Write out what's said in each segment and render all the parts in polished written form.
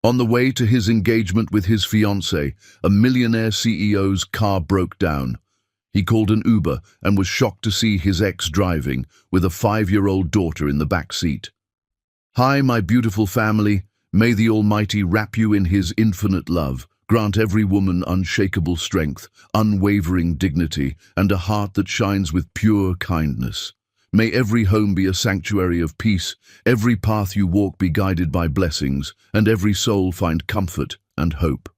On the way to his engagement with his fiancée, a Millionaire CEO's car broke down. He called an Uber and was shocked to see his ex driving, with a 5-year-old daughter in the back seat. "Hi, my beautiful family. May the Almighty wrap you in His infinite love, grant every woman unshakable strength, unwavering dignity, and a heart that shines with pure kindness. May every home be a sanctuary of peace, every path you walk be guided by blessings, and every soul find comfort and hope.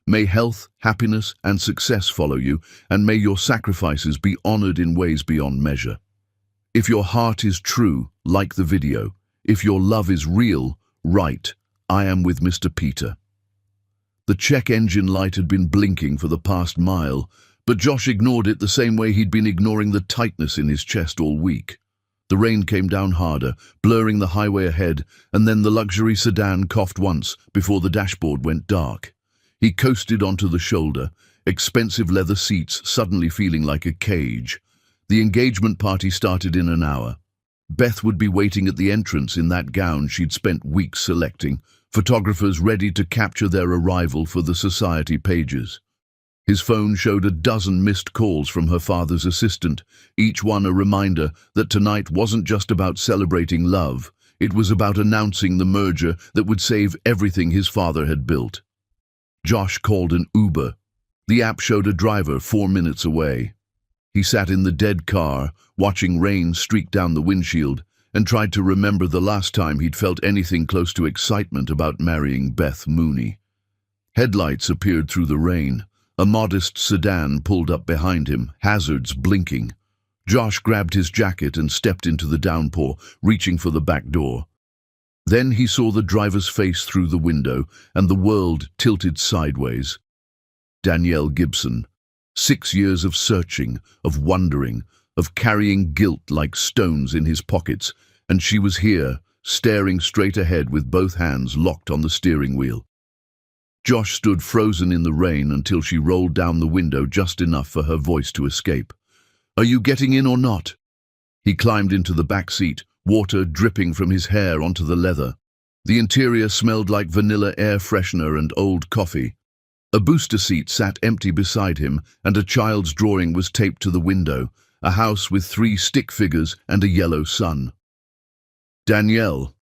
May health, happiness, and success follow you, and may your sacrifices be honored in ways beyond measure. If your heart is true, like the video. If your love is real, write, 'I am with Mr. Peter.'" The check engine light had been blinking for the past mile, but Josh ignored it the same way he'd been ignoring the tightness in his chest all week. The rain came down harder, blurring the highway ahead, and then the luxury sedan coughed once before the dashboard went dark. He coasted onto the shoulder, expensive leather seats suddenly feeling like a cage. The engagement party started in an hour. Beth would be waiting at the entrance in that gown she'd spent weeks selecting, photographers ready to capture their arrival for the society pages. His phone showed a dozen missed calls from her father's assistant, each one a reminder that tonight wasn't just about celebrating love, it was about announcing the merger that would save everything his father had built. Josh called an Uber. The app showed a driver 4 minutes away. He sat in the dead car, watching rain streak down the windshield, and tried to remember the last time he'd felt anything close to excitement about marrying Beth Mooney. Headlights appeared through the rain. A modest sedan pulled up behind him, hazards blinking. Josh grabbed his jacket and stepped into the downpour, reaching for the back door. Then he saw the driver's face through the window, and the world tilted sideways. Danielle Gibson. 6 years of searching, of wondering, of carrying guilt like stones in his pockets, and she was here, staring straight ahead with both hands locked on the steering wheel. Josh stood frozen in the rain until she rolled down the window just enough for her voice to escape. "Are you getting in or not?" He climbed into the back seat, water dripping from his hair onto the leather. The interior smelled like vanilla air freshener and old coffee. A booster seat sat empty beside him, and a child's drawing was taped to the window, a house with 3 stick figures and a yellow sun. "Danielle."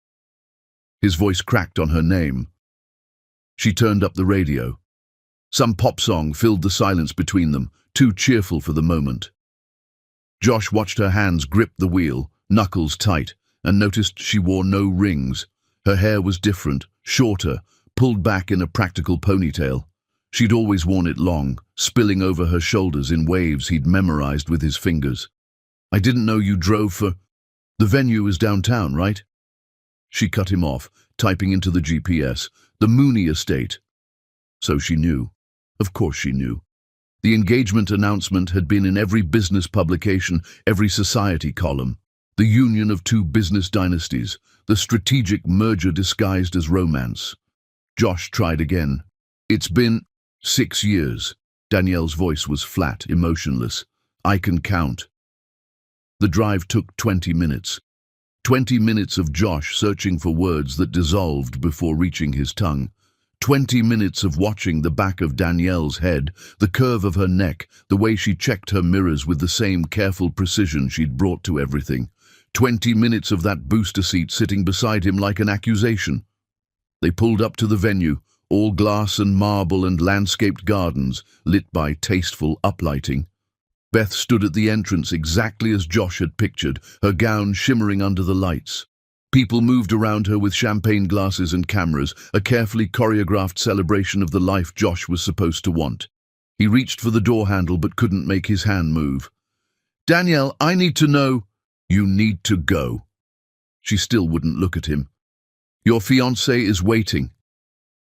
His voice cracked on her name. She turned up the radio. Some pop song filled the silence between them, too cheerful for the moment. Josh watched her hands grip the wheel, knuckles tight, and noticed she wore no rings. Her hair was different, shorter, pulled back in a practical ponytail. She'd always worn it long, spilling over her shoulders in waves he'd memorized with his fingers. "I didn't know you drove for... The venue is downtown, right?" She cut him off, typing into the GPS, "The Mooney estate." So she knew. Of course she knew. The engagement announcement had been in every business publication, every society column. The union of 2 business dynasties, the strategic merger disguised as romance. Josh tried again. "It's been 6 years. Danielle's voice was flat, emotionless. "I can count." The drive took 20 minutes. 20 minutes of Josh searching for words that dissolved before reaching his tongue. 20 minutes of watching the back of Danielle's head, the curve of her neck, the way she checked her mirrors with the same careful precision she'd brought to everything. 20 minutes of that booster seat sitting beside him like an accusation. They pulled up to the venue, all glass and marble and landscaped gardens, lit by tasteful uplighting. Beth stood at the entrance exactly as Josh had pictured, her gown shimmering under the lights. People moved around her with champagne glasses and cameras, a carefully choreographed celebration of the life Josh was supposed to want. He reached for the door handle but couldn't make his hand move. "Danielle, I need to know." "You need to go." She still wouldn't look at him. "Your fiancé is waiting."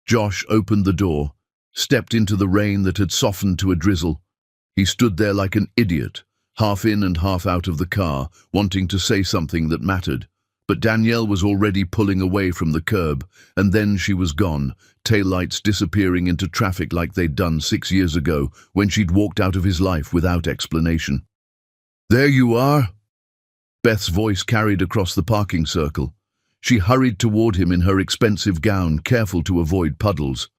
Josh opened the door, stepped into the rain that had softened to a drizzle. He stood there like an idiot, half in and half out of the car, wanting to say something that mattered. But Danielle was already pulling away from the curb, and then she was gone, taillights disappearing into traffic like they'd done 6 years ago, when she'd walked out of his life without explanation. "There you are." Beth's voice carried across the parking circle. She hurried toward him in her expensive gown, careful to avoid puddles.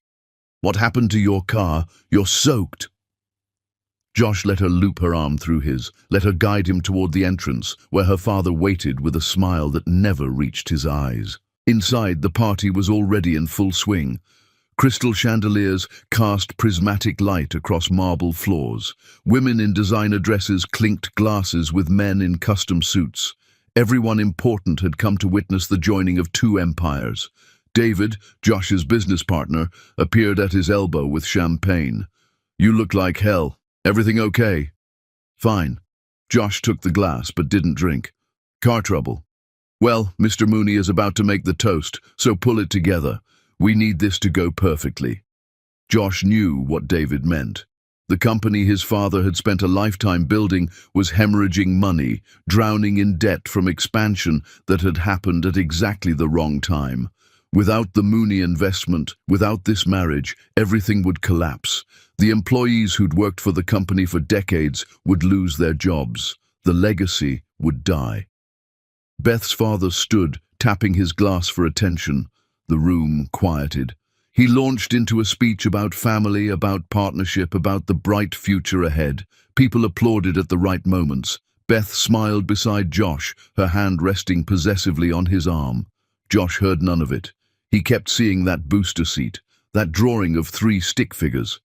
"What happened to your car? You're soaked." Josh let her loop her arm through his, let her guide him toward the entrance, where her father waited with a smile that never reached his eyes. Inside, the party was already in full swing. Crystal chandeliers cast prismatic light across marble floors. Women in designer dresses clinked glasses with men in custom suits. Everyone important had come to witness the joining of two empires. David, Josh's business partner, appeared at his elbow with champagne. "You look like hell. Everything okay?" "Fine." Josh took the glass but didn't drink. "Car trouble?" "Well, Mr. Mooney is about to make the toast, so pull it together. We need this to go perfectly." Josh knew what David meant. The company his father had spent a lifetime building was hemorrhaging money, drowning in debt from expansion that had happened at exactly the wrong time. Without the Mooney investment, without this marriage, everything would collapse. The employees who'd worked for the company for decades would lose their jobs. The legacy would die. Beth's father stood, tapping his glass for attention. The room quieted. He launched into a speech about family, about partnership, about the bright future ahead. People applauded at the right moments. Beth smiled beside Josh, her hand resting possessively on his arm. Josh heard none of it. He kept seeing that booster seat, that drawing of 3 stick figures.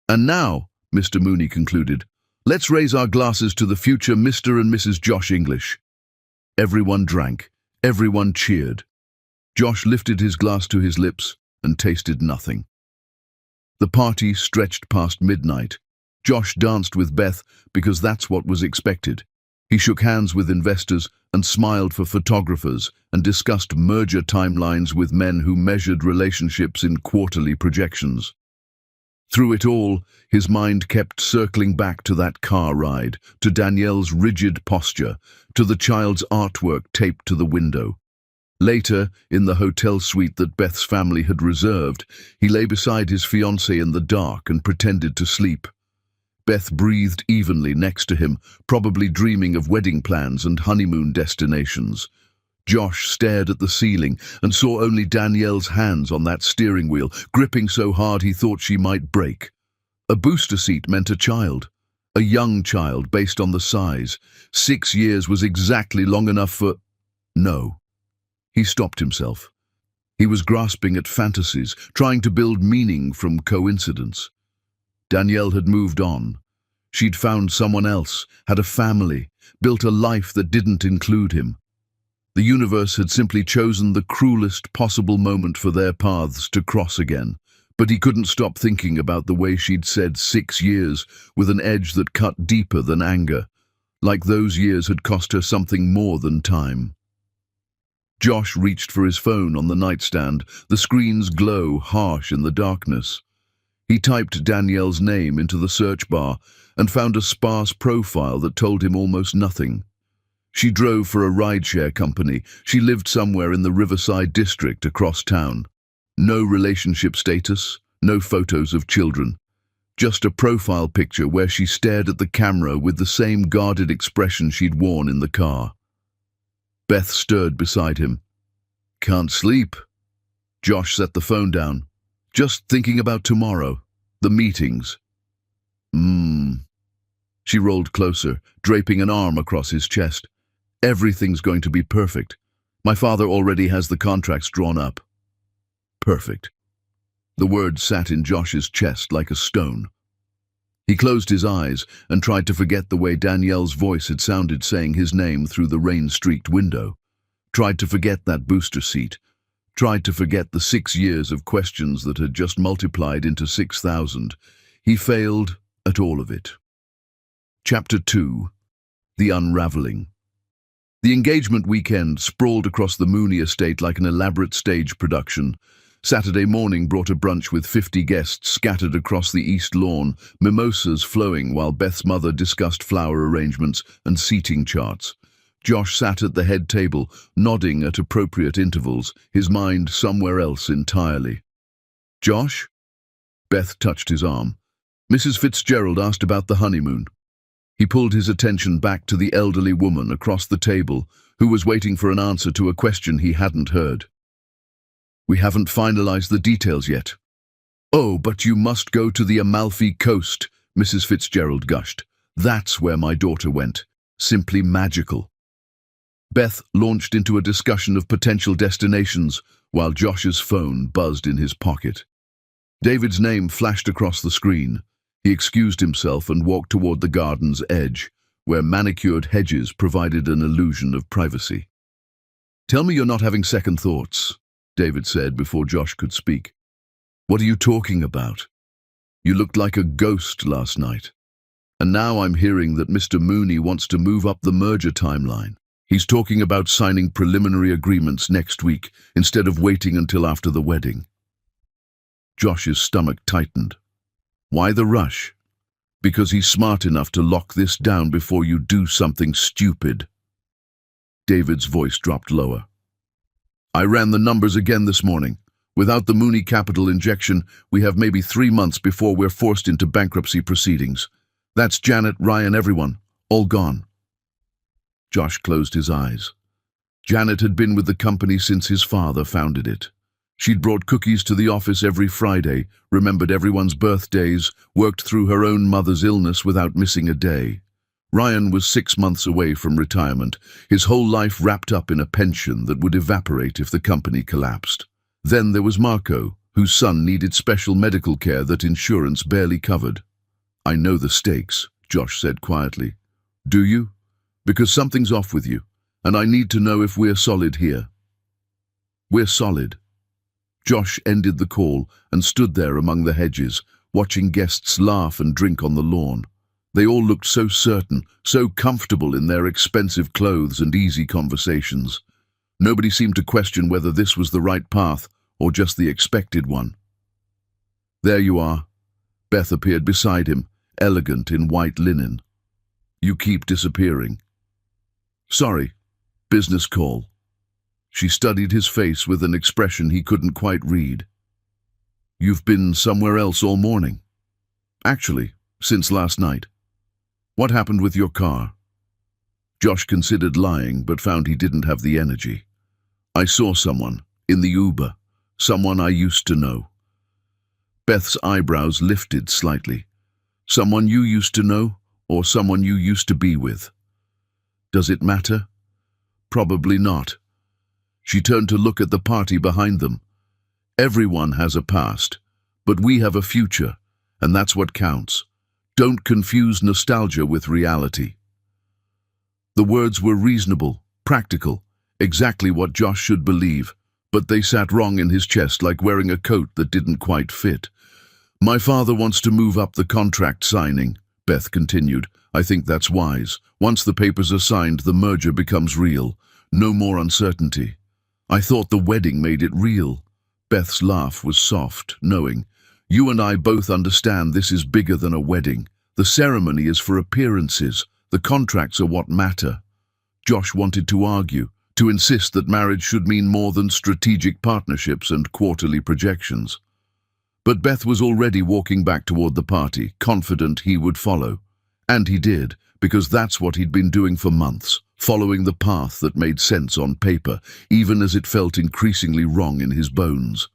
"And now," Mr. Mooney concluded, "let's raise our glasses to the future Mr. and Mrs. Josh English." Everyone drank. Everyone cheered. Josh lifted his glass to his lips and tasted nothing. The party stretched past midnight. Josh danced with Beth because that's what was expected. He shook hands with investors and smiled for photographers and discussed merger timelines with men who measured relationships in quarterly projections. Through it all, his mind kept circling back to that car ride, to Danielle's rigid posture, to the child's artwork taped to the window. Later, in the hotel suite that Beth's family had reserved, he lay beside his fiancée in the dark and pretended to sleep. Beth breathed evenly next to him, probably dreaming of wedding plans and honeymoon destinations. Josh stared at the ceiling and saw only Danielle's hands on that steering wheel, gripping so hard he thought she might break. A booster seat meant a child. A young child based on the size. 6 years was exactly long enough for... No. He stopped himself. He was grasping at fantasies, trying to build meaning from coincidence. Danielle had moved on. She'd found someone else, had a family, built a life that didn't include him. The universe had simply chosen the cruelest possible moment for their paths to cross again. But he couldn't stop thinking about the way she'd said 6 years with an edge that cut deeper than anger, like those years had cost her something more than time. Josh reached for his phone on the nightstand, the screen's glow harsh in the darkness. He typed Danielle's name into the search bar and found a sparse profile that told him almost nothing. She drove for a rideshare company. She lived somewhere in the Riverside district across town. No relationship status, no photos of children. Just a profile picture where she stared at the camera with the same guarded expression she'd worn in the car. Beth stirred beside him. "Can't sleep." Josh set the phone down. "Just thinking about tomorrow. The meetings." She rolled closer, draping an arm across his chest. "Everything's going to be perfect. My father already has the contracts drawn up." Perfect. The word sat in Josh's chest like a stone. He closed his eyes and tried to forget the way Danielle's voice had sounded saying his name through the rain-streaked window. Tried to forget that booster seat. Tried to forget the 6 years of questions that had just multiplied into 6,000. He failed at all of it. Chapter 2. The Unraveling. The engagement weekend sprawled across the Mooney estate like an elaborate stage production. Saturday morning brought a brunch with 50 guests scattered across the east lawn, mimosas flowing while Beth's mother discussed flower arrangements and seating charts. Josh sat at the head table, nodding at appropriate intervals, his mind somewhere else entirely. "Josh?" Beth touched his arm. "Mrs. Fitzgerald asked about the honeymoon." He pulled his attention back to the elderly woman across the table who was waiting for an answer to a question he hadn't heard. "We haven't finalized the details yet." "Oh, but you must go to the Amalfi Coast," Mrs. Fitzgerald gushed. "That's where my daughter went. Simply magical." Beth launched into a discussion of potential destinations while Josh's phone buzzed in his pocket. David's name flashed across the screen. He excused himself and walked toward the garden's edge, where manicured hedges provided an illusion of privacy. "Tell me you're not having second thoughts," David said before Josh could speak. "What are you talking about? You looked like a ghost last night. And now I'm hearing that Mr. Mooney wants to move up the merger timeline. He's talking about signing preliminary agreements next week instead of waiting until after the wedding." Josh's stomach tightened. "Why the rush?" "Because he's smart enough to lock this down before you do something stupid." David's voice dropped lower. "I ran the numbers again this morning. Without the Mooney capital injection, we have maybe 3 months before we're forced into bankruptcy proceedings. That's Janet, Ryan, everyone, all gone." Josh closed his eyes. Janet had been with the company since his father founded it. She'd brought cookies to the office every Friday, remembered everyone's birthdays, worked through her own mother's illness without missing a day. Ryan was 6 months away from retirement, his whole life wrapped up in a pension that would evaporate if the company collapsed. Then there was Marco, whose son needed special medical care that insurance barely covered. "I know the stakes," Josh said quietly. "Do you? Because something's off with you, and I need to know if we're solid here." "We're solid." Josh ended the call and stood there among the hedges, watching guests laugh and drink on the lawn. They all looked so certain, so comfortable in their expensive clothes and easy conversations. Nobody seemed to question whether this was the right path or just the expected one. "There you are." Beth appeared beside him, elegant in white linen. "You keep disappearing." "Sorry, business call." She studied his face with an expression he couldn't quite read. "You've been somewhere else all morning." "Actually, since last night." "What happened with your car?" Josh considered lying, but found he didn't have the energy. "I saw someone, in the Uber, someone I used to know." Beth's eyebrows lifted slightly. "Someone you used to know, or someone you used to be with?" "Does it matter?" "Probably not." She turned to look at the party behind them. "Everyone has a past, but we have a future, and that's what counts. Don't confuse nostalgia with reality." The words were reasonable, practical, exactly what Josh should believe, but they sat wrong in his chest like wearing a coat that didn't quite fit. "My father wants to move up the contract signing," Beth continued. "I think that's wise. Once the papers are signed, the merger becomes real. No more uncertainty." "I thought the wedding made it real." Beth's laugh was soft, knowing. "You and I both understand this is bigger than a wedding. The ceremony is for appearances. The contracts are what matter." Josh wanted to argue, to insist that marriage should mean more than strategic partnerships and quarterly projections. But Beth was already walking back toward the party, confident he would follow. And he did, because that's what he'd been doing for months, following the path that made sense on paper, even as it felt increasingly wrong in his bones.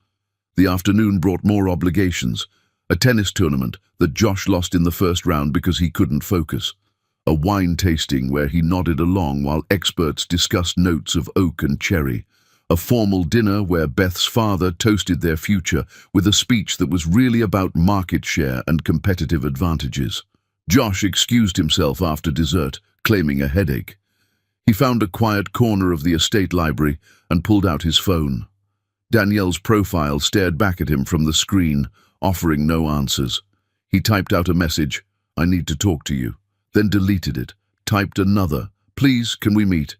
The afternoon brought more obligations. A tennis tournament that Josh lost in the first round because he couldn't focus. A wine tasting where he nodded along while experts discussed notes of oak and cherry. A formal dinner where Beth's father toasted their future with a speech that was really about market share and competitive advantages. Josh excused himself after dessert, claiming a headache. He found a quiet corner of the estate library and pulled out his phone. Danielle's profile stared back at him from the screen, offering no answers. He typed out a message, "I need to talk to you," then deleted it, typed another, "Please, can we meet?"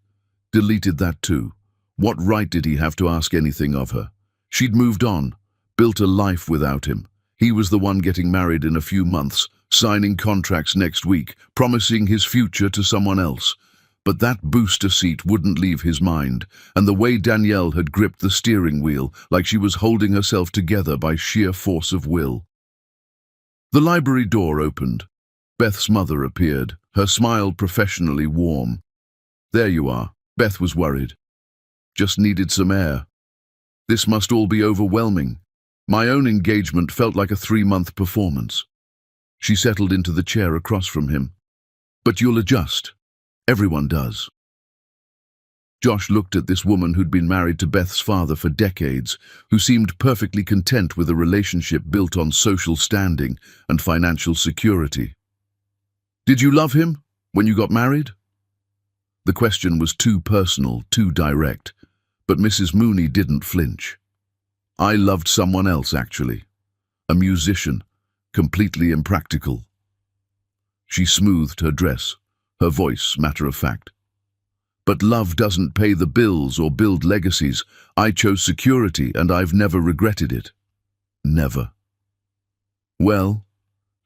Deleted that too. What right did he have to ask anything of her? She'd moved on, built a life without him. He was the one getting married in a few months, signing contracts next week, promising his future to someone else. But that booster seat wouldn't leave his mind, and the way Danielle had gripped the steering wheel like she was holding herself together by sheer force of will. The library door opened. Beth's mother appeared, her smile professionally warm. "There you are." Beth was worried. "Just needed some air. This must all be overwhelming." My own engagement felt like a 3-month performance. She settled into the chair across from him. "But you'll adjust. Everyone does." Josh looked at this woman who'd been married to Beth's father for decades, who seemed perfectly content with a relationship built on social standing and financial security. "Did you love him when you got married?" The question was too personal, too direct, but Mrs. Mooney didn't flinch. "I loved someone else, actually. A musician, completely impractical." She smoothed her dress, her voice matter-of-fact. "But love doesn't pay the bills or build legacies. I chose security, and I've never regretted it. Never." "Well,"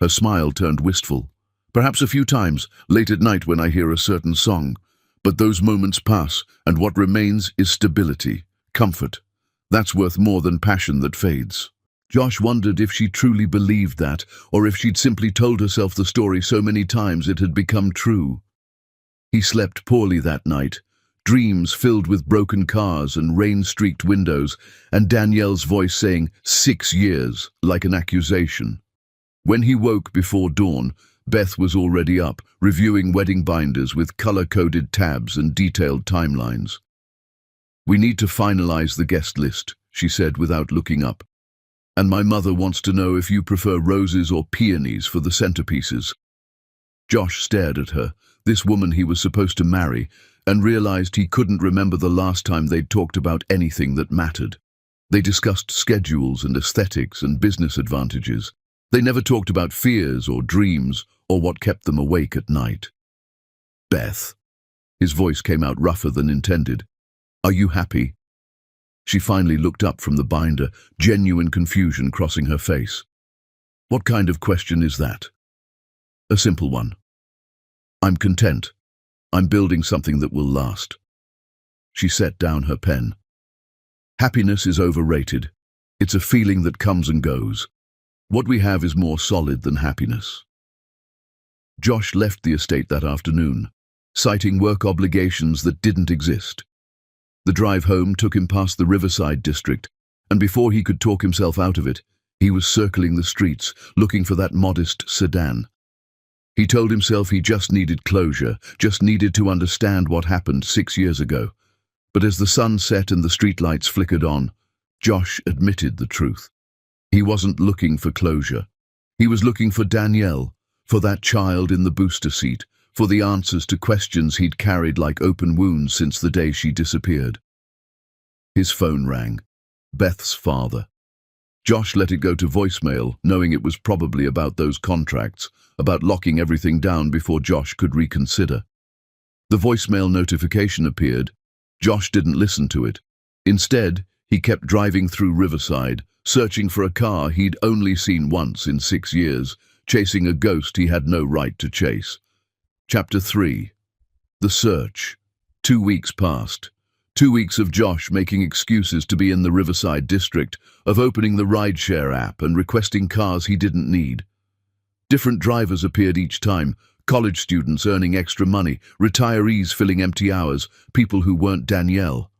her smile turned wistful, "perhaps a few times, late at night when I hear a certain song. But those moments pass, and what remains is stability, comfort. That's worth more than passion that fades." Josh wondered if she truly believed that, or if she'd simply told herself the story so many times it had become true. He slept poorly that night, dreams filled with broken cars and rain-streaked windows, and Danielle's voice saying, "6 years," like an accusation. When he woke before dawn, Beth was already up, reviewing wedding binders with color-coded tabs and detailed timelines. "We need to finalize the guest list," she said without looking up. "And my mother wants to know if you prefer roses or peonies for the centerpieces." Josh stared at her, this woman he was supposed to marry, and realized he couldn't remember the last time they'd talked about anything that mattered. They discussed schedules and aesthetics and business advantages. They never talked about fears or dreams or what kept them awake at night. "Beth," his voice came out rougher than intended, "are you happy?" She finally looked up from the binder, genuine confusion crossing her face. "What kind of question is that?" "A simple one. I'm content. I'm building something that will last." She set down her pen. "Happiness is overrated. It's a feeling that comes and goes. What we have is more solid than happiness." Josh left the estate that afternoon, citing work obligations that didn't exist. The drive home took him past the Riverside district, and before he could talk himself out of it, he was circling the streets, looking for that modest sedan. He told himself he just needed closure, just needed to understand what happened 6 years ago. But as the sun set and the streetlights flickered on, Josh admitted the truth. He wasn't looking for closure. He was looking for Danielle, for that child in the booster seat, for the answers to questions he'd carried like open wounds since the day she disappeared. His phone rang. Beth's father. Josh let it go to voicemail, knowing it was probably about those contracts, about locking everything down before Josh could reconsider. The voicemail notification appeared. Josh didn't listen to it. Instead, he kept driving through Riverside, searching for a car he'd only seen once in 6 years, chasing a ghost he had no right to chase. Chapter 3. The Search. 2 weeks passed. 2 weeks of Josh making excuses to be in the Riverside district, of opening the rideshare app and requesting cars he didn't need. Different drivers appeared each time, college students earning extra money, retirees filling empty hours, people who weren't Danielle.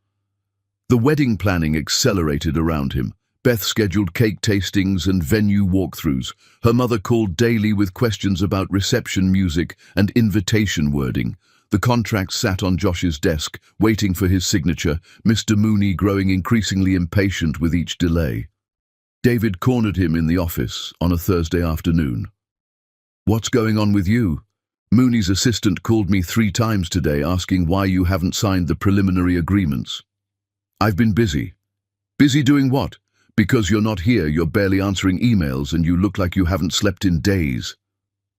The wedding planning accelerated around him. Beth scheduled cake tastings and venue walkthroughs. Her mother called daily with questions about reception music and invitation wording. The contract sat on Josh's desk, waiting for his signature, Mr. Mooney growing increasingly impatient with each delay. David cornered him in the office on a Thursday afternoon. "What's going on with you? Mooney's assistant called me 3 times today asking why you haven't signed the preliminary agreements." "I've been busy." "Busy doing what? Because you're not here, you're barely answering emails, and you look like you haven't slept in days."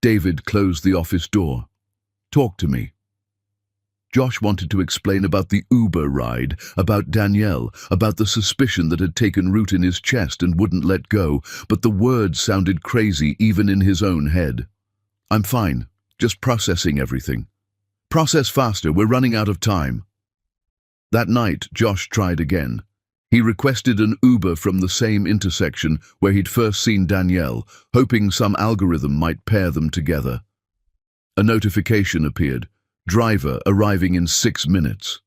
David closed the office door. "Talk to me." Josh wanted to explain about the Uber ride, about Danielle, about the suspicion that had taken root in his chest and wouldn't let go, but the words sounded crazy even in his own head. "I'm fine, just processing everything." "Process faster, we're running out of time." That night, Josh tried again. He requested an Uber from the same intersection where he'd first seen Danielle, hoping some algorithm might pair them together. A notification appeared. Driver arriving in 6 minutes.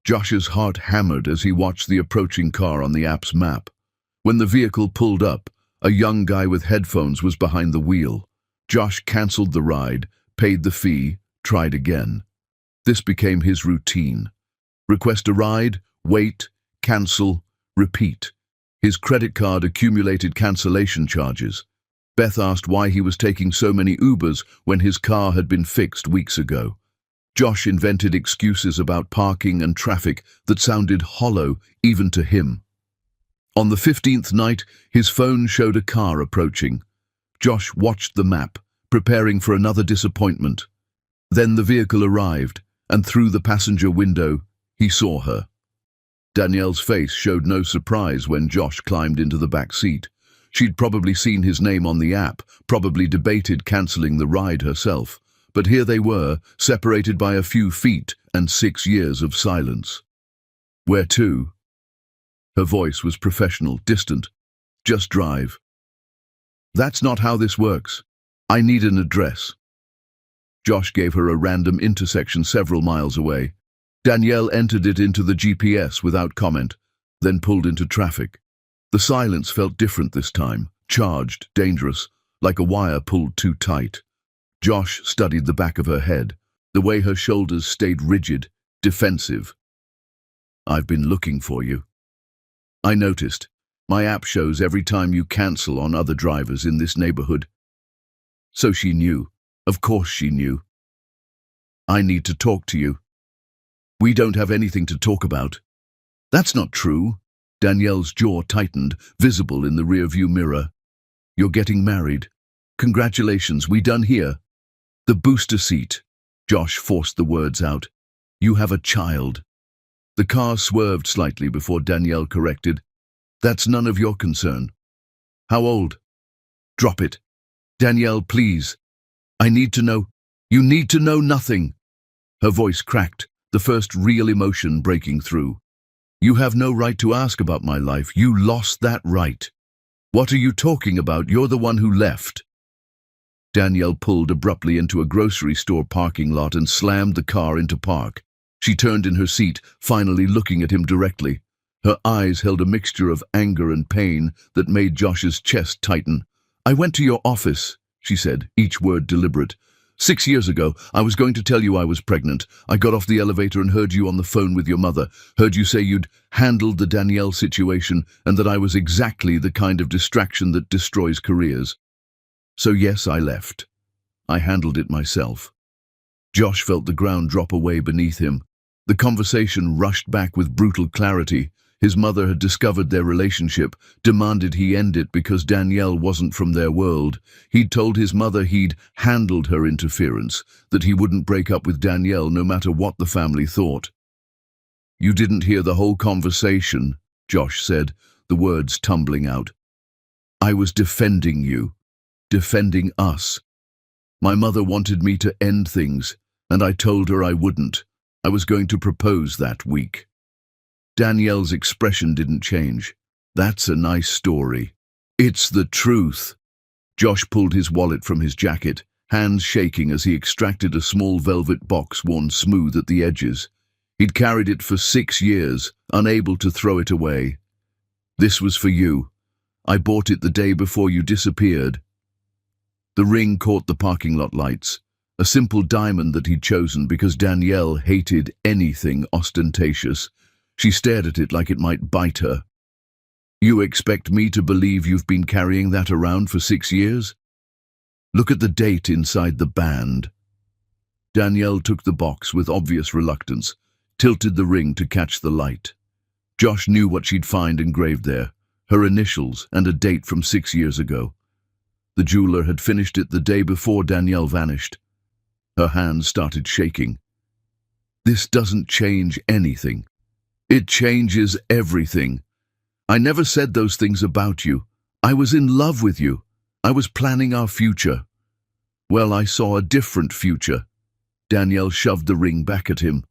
Josh's heart hammered as he watched the approaching car on the app's map. When the vehicle pulled up, a young guy with headphones was behind the wheel. Josh cancelled the ride, paid the fee, tried again. This became his routine. Request a ride, wait, cancel, repeat. His credit card accumulated cancellation charges. Beth asked why he was taking so many Ubers when his car had been fixed weeks ago. Josh invented excuses about parking and traffic that sounded hollow even to him. On the 15th night, his phone showed a car approaching. Josh watched the map, preparing for another disappointment. Then the vehicle arrived, and through the passenger window, he saw her. Danielle's face showed no surprise when Josh climbed into the back seat. She'd probably seen his name on the app, probably debated cancelling the ride herself. But here they were, separated by a few feet and 6 years of silence. Where to? Her voice was professional, distant. Just drive. That's not how this works. I need an address. Josh gave her a random intersection several miles away. Danielle entered it into the GPS without comment, then pulled into traffic. The silence felt different this time, charged, dangerous, like a wire pulled too tight. Josh studied the back of her head, the way her shoulders stayed rigid, defensive. I've been looking for you. I noticed. My app shows every time you cancel on other drivers in this neighborhood. So she knew. Of course she knew. I need to talk to you. We don't have anything to talk about. That's not true. Danielle's jaw tightened, visible in the rearview mirror. You're getting married. Congratulations, we done here. The booster seat. Josh forced the words out. You have a child. The car swerved slightly before Danielle corrected. That's none of your concern. How old? Drop it. Danielle, please. I need to know. You need to know nothing. Her voice cracked, the first real emotion breaking through. You have no right to ask about my life. You lost that right. What are you talking about? You're the one who left. Danielle pulled abruptly into a grocery store parking lot and slammed the car into park. She turned in her seat, finally looking at him directly. Her eyes held a mixture of anger and pain that made Josh's chest tighten. I went to your office, she said, each word deliberate. 6 years ago, I was going to tell you I was pregnant. I got off the elevator and heard you on the phone with your mother. Heard you say you'd handled the Danielle situation and that I was exactly the kind of distraction that destroys careers. So yes, I left. I handled it myself. Josh felt the ground drop away beneath him. The conversation rushed back with brutal clarity. His mother had discovered their relationship, demanded he end it because Danielle wasn't from their world. He'd told his mother he'd handled her interference, that he wouldn't break up with Danielle no matter what the family thought. You didn't hear the whole conversation, Josh said, the words tumbling out. I was defending you, defending us. My mother wanted me to end things, and I told her I wouldn't. I was going to propose that week. Danielle's expression didn't change. That's a nice story. It's the truth. Josh pulled his wallet from his jacket, hands shaking as he extracted a small velvet box worn smooth at the edges. He'd carried it for 6 years, unable to throw it away. This was for you. I bought it the day before you disappeared. The ring caught the parking lot lights, a simple diamond that he'd chosen because Danielle hated anything ostentatious. She stared at it like it might bite her. You expect me to believe you've been carrying that around for 6 years? Look at the date inside the band. Danielle took the box with obvious reluctance, tilted the ring to catch the light. Josh knew what she'd find engraved there, her initials and a date from 6 years ago. The jeweler had finished it the day before Danielle vanished. Her hands started shaking. This doesn't change anything. It changes everything. I never said those things about you. I was in love with you. I was planning our future. Well, I saw a different future. Danielle shoved the ring back at him.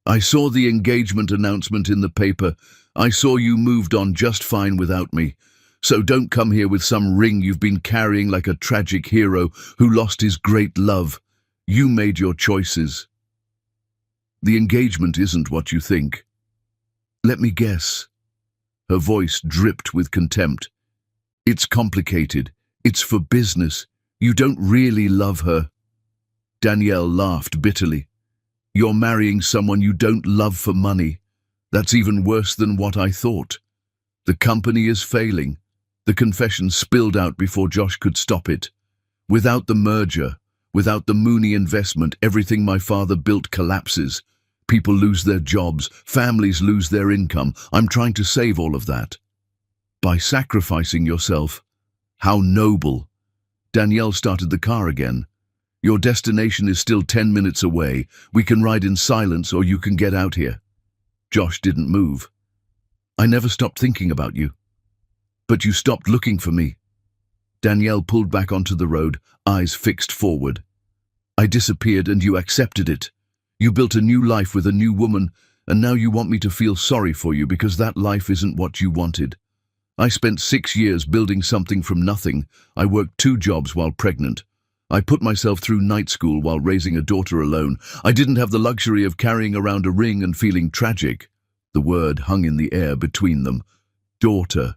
I saw the engagement announcement in the paper. I saw you moved on just fine without me. So don't come here with some ring you've been carrying like a tragic hero who lost his great love. You made your choices. The engagement isn't what you think. Let me guess. Her voice dripped with contempt. It's complicated. It's for business. You don't really love her. Danielle laughed bitterly. You're marrying someone you don't love for money. That's even worse than what I thought. The company is failing. The confession spilled out before Josh could stop it. Without the merger, without the Mooney investment, everything my father built collapses. People lose their jobs, families lose their income. I'm trying to save all of that. By sacrificing yourself. How noble. Danielle started the car again. Your destination is still 10 minutes away. We can ride in silence or you can get out here. Josh didn't move. I never stopped thinking about you. But you stopped looking for me. Danielle pulled back onto the road, eyes fixed forward. I disappeared and you accepted it. You built a new life with a new woman, and now you want me to feel sorry for you because that life isn't what you wanted. I spent 6 years building something from nothing. I worked 2 jobs while pregnant. I put myself through night school while raising a daughter alone. I didn't have the luxury of carrying around a ring and feeling tragic. The word hung in the air between them. Daughter.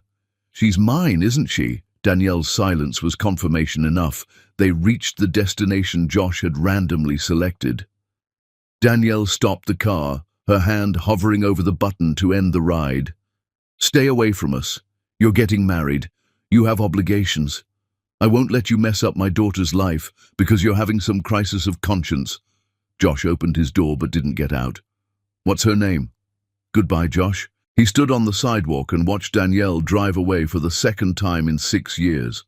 She's mine, isn't she? Danielle's silence was confirmation enough. They reached the destination Josh had randomly selected. Danielle stopped the car, her hand hovering over the button to end the ride. Stay away from us. You're getting married. You have obligations. I won't let you mess up my daughter's life because you're having some crisis of conscience. Josh opened his door but didn't get out. What's her name? Goodbye, Josh. He stood on the sidewalk and watched Danielle drive away for the second time in 6 years.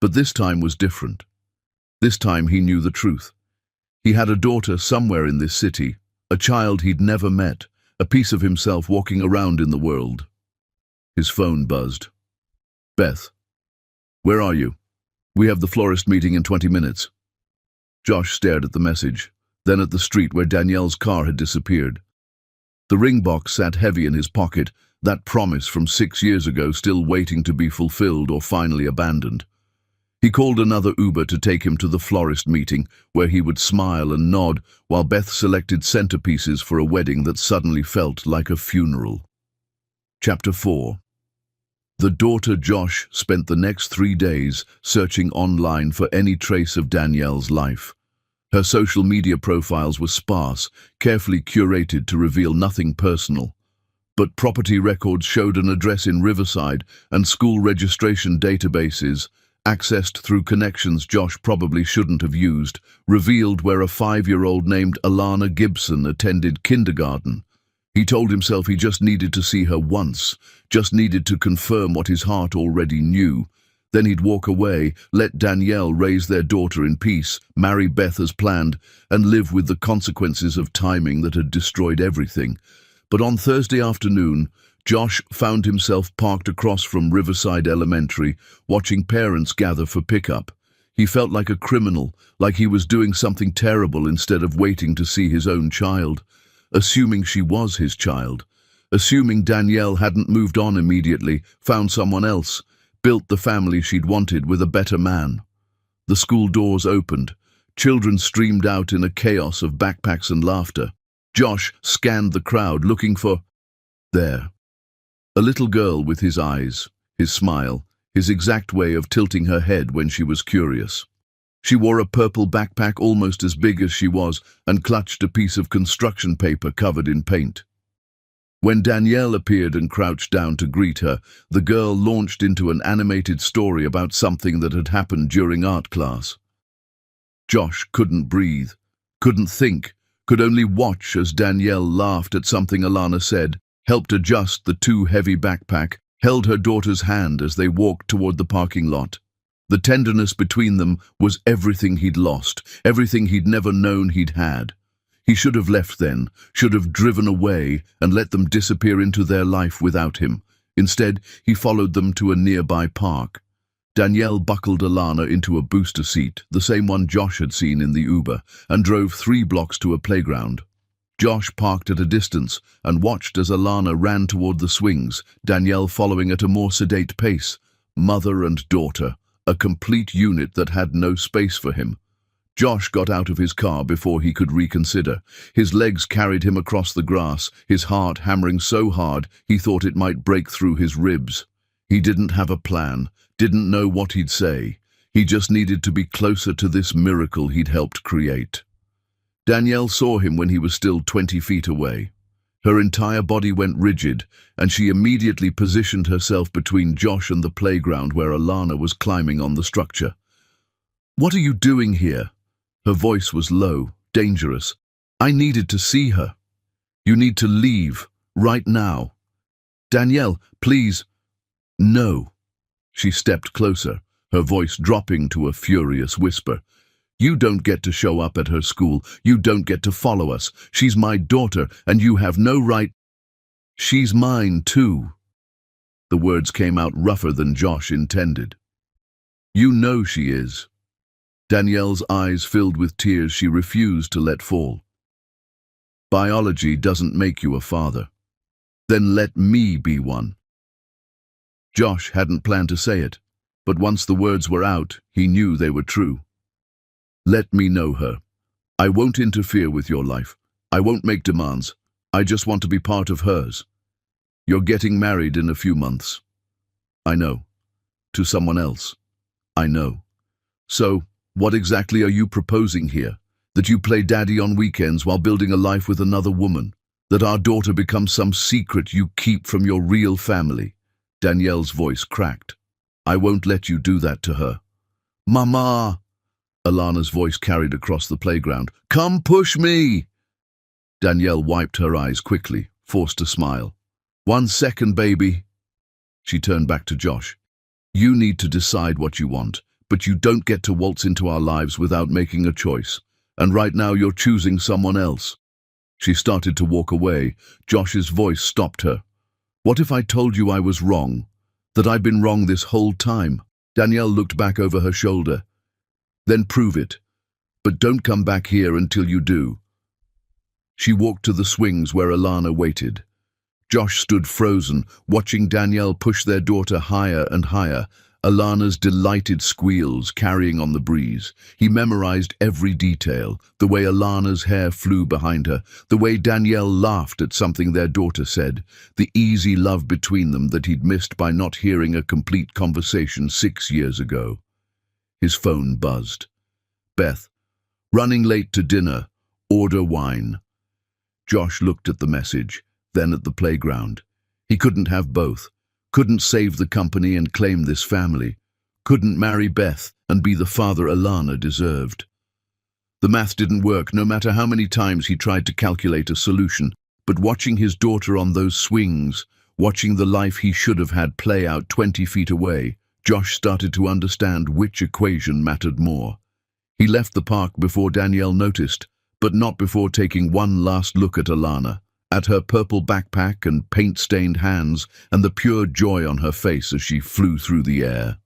But this time was different. This time he knew the truth. He had a daughter somewhere in this city, a child he'd never met, a piece of himself walking around in the world. His phone buzzed. Beth. Where are you? We have the florist meeting in 20 minutes. Josh stared at the message, then at the street where Danielle's car had disappeared. The ring box sat heavy in his pocket, that promise from 6 years ago still waiting to be fulfilled or finally abandoned. He called another Uber to take him to the florist meeting, where he would smile and nod while Beth selected centerpieces for a wedding that suddenly felt like a funeral. Chapter 4. The daughter Josh spent the next 3 days searching online for any trace of Danielle's life. Her social media profiles were sparse, carefully curated to reveal nothing personal. But property records showed an address in Riverside and school registration databases, accessed through connections Josh probably shouldn't have used, revealed where a 5-year-old named Alana Gibson attended kindergarten. He told himself he just needed to see her once, just needed to confirm what his heart already knew. Then he'd walk away, let Danielle raise their daughter in peace, marry Beth as planned, and live with the consequences of timing that had destroyed everything. But on Thursday afternoon, Josh found himself parked across from Riverside Elementary, watching parents gather for pickup. He felt like a criminal, like he was doing something terrible instead of waiting to see his own child. Assuming she was his child. Assuming Danielle hadn't moved on immediately, found someone else, built the family she'd wanted with a better man. The school doors opened. Children streamed out in a chaos of backpacks and laughter. Josh scanned the crowd, looking for... There. A little girl with his eyes, his smile, his exact way of tilting her head when she was curious. She wore a purple backpack almost as big as she was and clutched a piece of construction paper covered in paint. When Danielle appeared and crouched down to greet her, the girl launched into an animated story about something that had happened during art class. Josh couldn't breathe, couldn't think, could only watch as Danielle laughed at something Alana said, helped adjust the too heavy backpack, held her daughter's hand as they walked toward the parking lot. The tenderness between them was everything he'd lost, everything he'd never known he'd had. He should have left then, should have driven away and let them disappear into their life without him. Instead, he followed them to a nearby park. Danielle buckled Alana into a booster seat, the same one Josh had seen in the Uber, and drove 3 blocks to a playground. Josh parked at a distance and watched as Alana ran toward the swings, Danielle following at a more sedate pace. Mother and daughter, a complete unit that had no space for him. Josh got out of his car before he could reconsider. His legs carried him across the grass, his heart hammering so hard he thought it might break through his ribs. He didn't have a plan, didn't know what he'd say. He just needed to be closer to this miracle he'd helped create. Danielle saw him when he was still 20 feet away. Her entire body went rigid, and she immediately positioned herself between Josh and the playground where Alana was climbing on the structure. "What are you doing here?" Her voice was low, dangerous. "I needed to see her. You need to leave, right now. Danielle, please." "No." She stepped closer, her voice dropping to a furious whisper. "You don't get to show up at her school. You don't get to follow us. She's my daughter, and you have no right." "She's mine, too." The words came out rougher than Josh intended. "You know she is." Danielle's eyes filled with tears she refused to let fall. "Biology doesn't make you a father. Then let me be one." Josh hadn't planned to say it, but once the words were out, he knew they were true. "Let me know her. I won't interfere with your life. I won't make demands. I just want to be part of hers. You're getting married in a few months. I know. To someone else. I know. So, what exactly are you proposing here? That you play daddy on weekends while building a life with another woman? That our daughter becomes some secret you keep from your real family?" Danielle's voice cracked. "I won't let you do that to her." "Mama!" Alana's voice carried across the playground. "Come push me!" Danielle wiped her eyes quickly, forced a smile. "1 second, baby." She turned back to Josh. "You need to decide what you want, but you don't get to waltz into our lives without making a choice. And right now you're choosing someone else." She started to walk away. Josh's voice stopped her. "What if I told you I was wrong? That I've been wrong this whole time?" Danielle looked back over her shoulder. "Then prove it. But don't come back here until you do." She walked to the swings where Alana waited. Josh stood frozen, watching Danielle push their daughter higher and higher, Alana's delighted squeals carrying on the breeze. He memorized every detail, the way Alana's hair flew behind her, the way Danielle laughed at something their daughter said, the easy love between them that he'd missed by not hearing a complete conversation 6 years ago. His phone buzzed. "Beth, running late to dinner. Order wine." Josh looked at the message, then at the playground. He couldn't have both. Couldn't save the company and claim this family. Couldn't marry Beth and be the father Alana deserved. The math didn't work, no matter how many times he tried to calculate a solution. But watching his daughter on those swings, watching the life he should have had play out 20 feet away, Josh started to understand which equation mattered more. He left the park before Danielle noticed, but not before taking one last look at Alana, at her purple backpack and paint-stained hands, and the pure joy on her face as she flew through the air.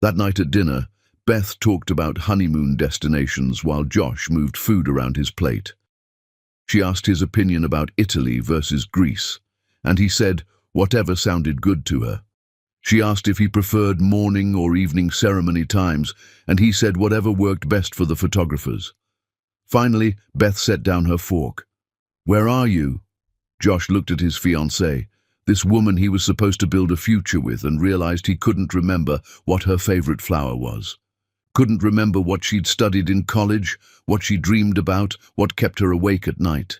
That night at dinner, Beth talked about honeymoon destinations while Josh moved food around his plate. She asked his opinion about Italy versus Greece, and he said whatever sounded good to her. She asked if he preferred morning or evening ceremony times, and he said whatever worked best for the photographers. Finally, Beth set down her fork. "Where are you?" Josh looked at his fiancée, this woman he was supposed to build a future with, and realized he couldn't remember what her favorite flower was. Couldn't remember what she'd studied in college, what she dreamed about, what kept her awake at night.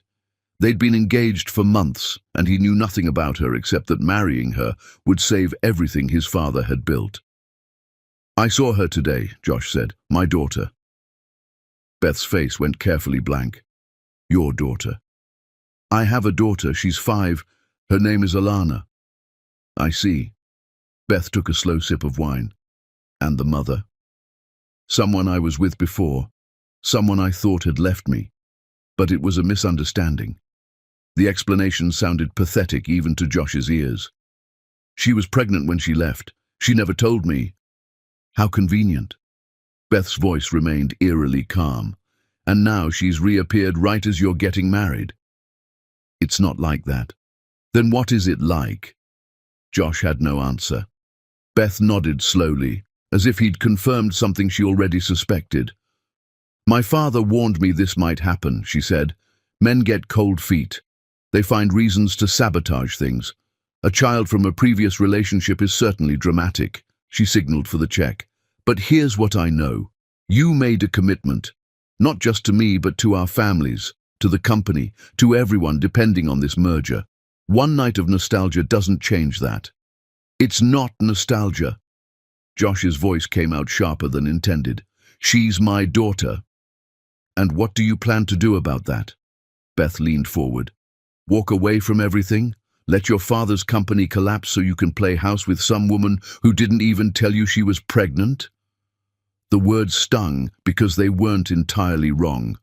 They'd been engaged for months, and he knew nothing about her except that marrying her would save everything his father had built. "I saw her today," Josh said. "My daughter." Beth's face went carefully blank. "Your daughter?" "I have a daughter. She's 5. Her name is Alana." "I see." Beth took a slow sip of wine. "And the mother?" "Someone I was with before. Someone I thought had left me. But it was a misunderstanding." The explanation sounded pathetic even to Josh's ears. "She was pregnant when she left. She never told me." "How convenient." Beth's voice remained eerily calm. "And now she's reappeared right as you're getting married." "It's not like that." "Then what is it like?" Josh had no answer. Beth nodded slowly, as if he'd confirmed something she already suspected. My father warned me this might happen, she said. Men get cold feet. They find reasons to sabotage things. A child from a previous relationship is certainly dramatic. She signaled for the check. But here's what I know. You made a commitment. Not just to me, but to our families, to the company, to everyone depending on this merger. One night of nostalgia doesn't change that. It's not nostalgia. Josh's voice came out sharper than intended. She's my daughter. And what do you plan to do about that? Beth leaned forward. Walk away from everything? Let your father's company collapse so you can play house with some woman who didn't even tell you she was pregnant? The words stung because they weren't entirely wrong.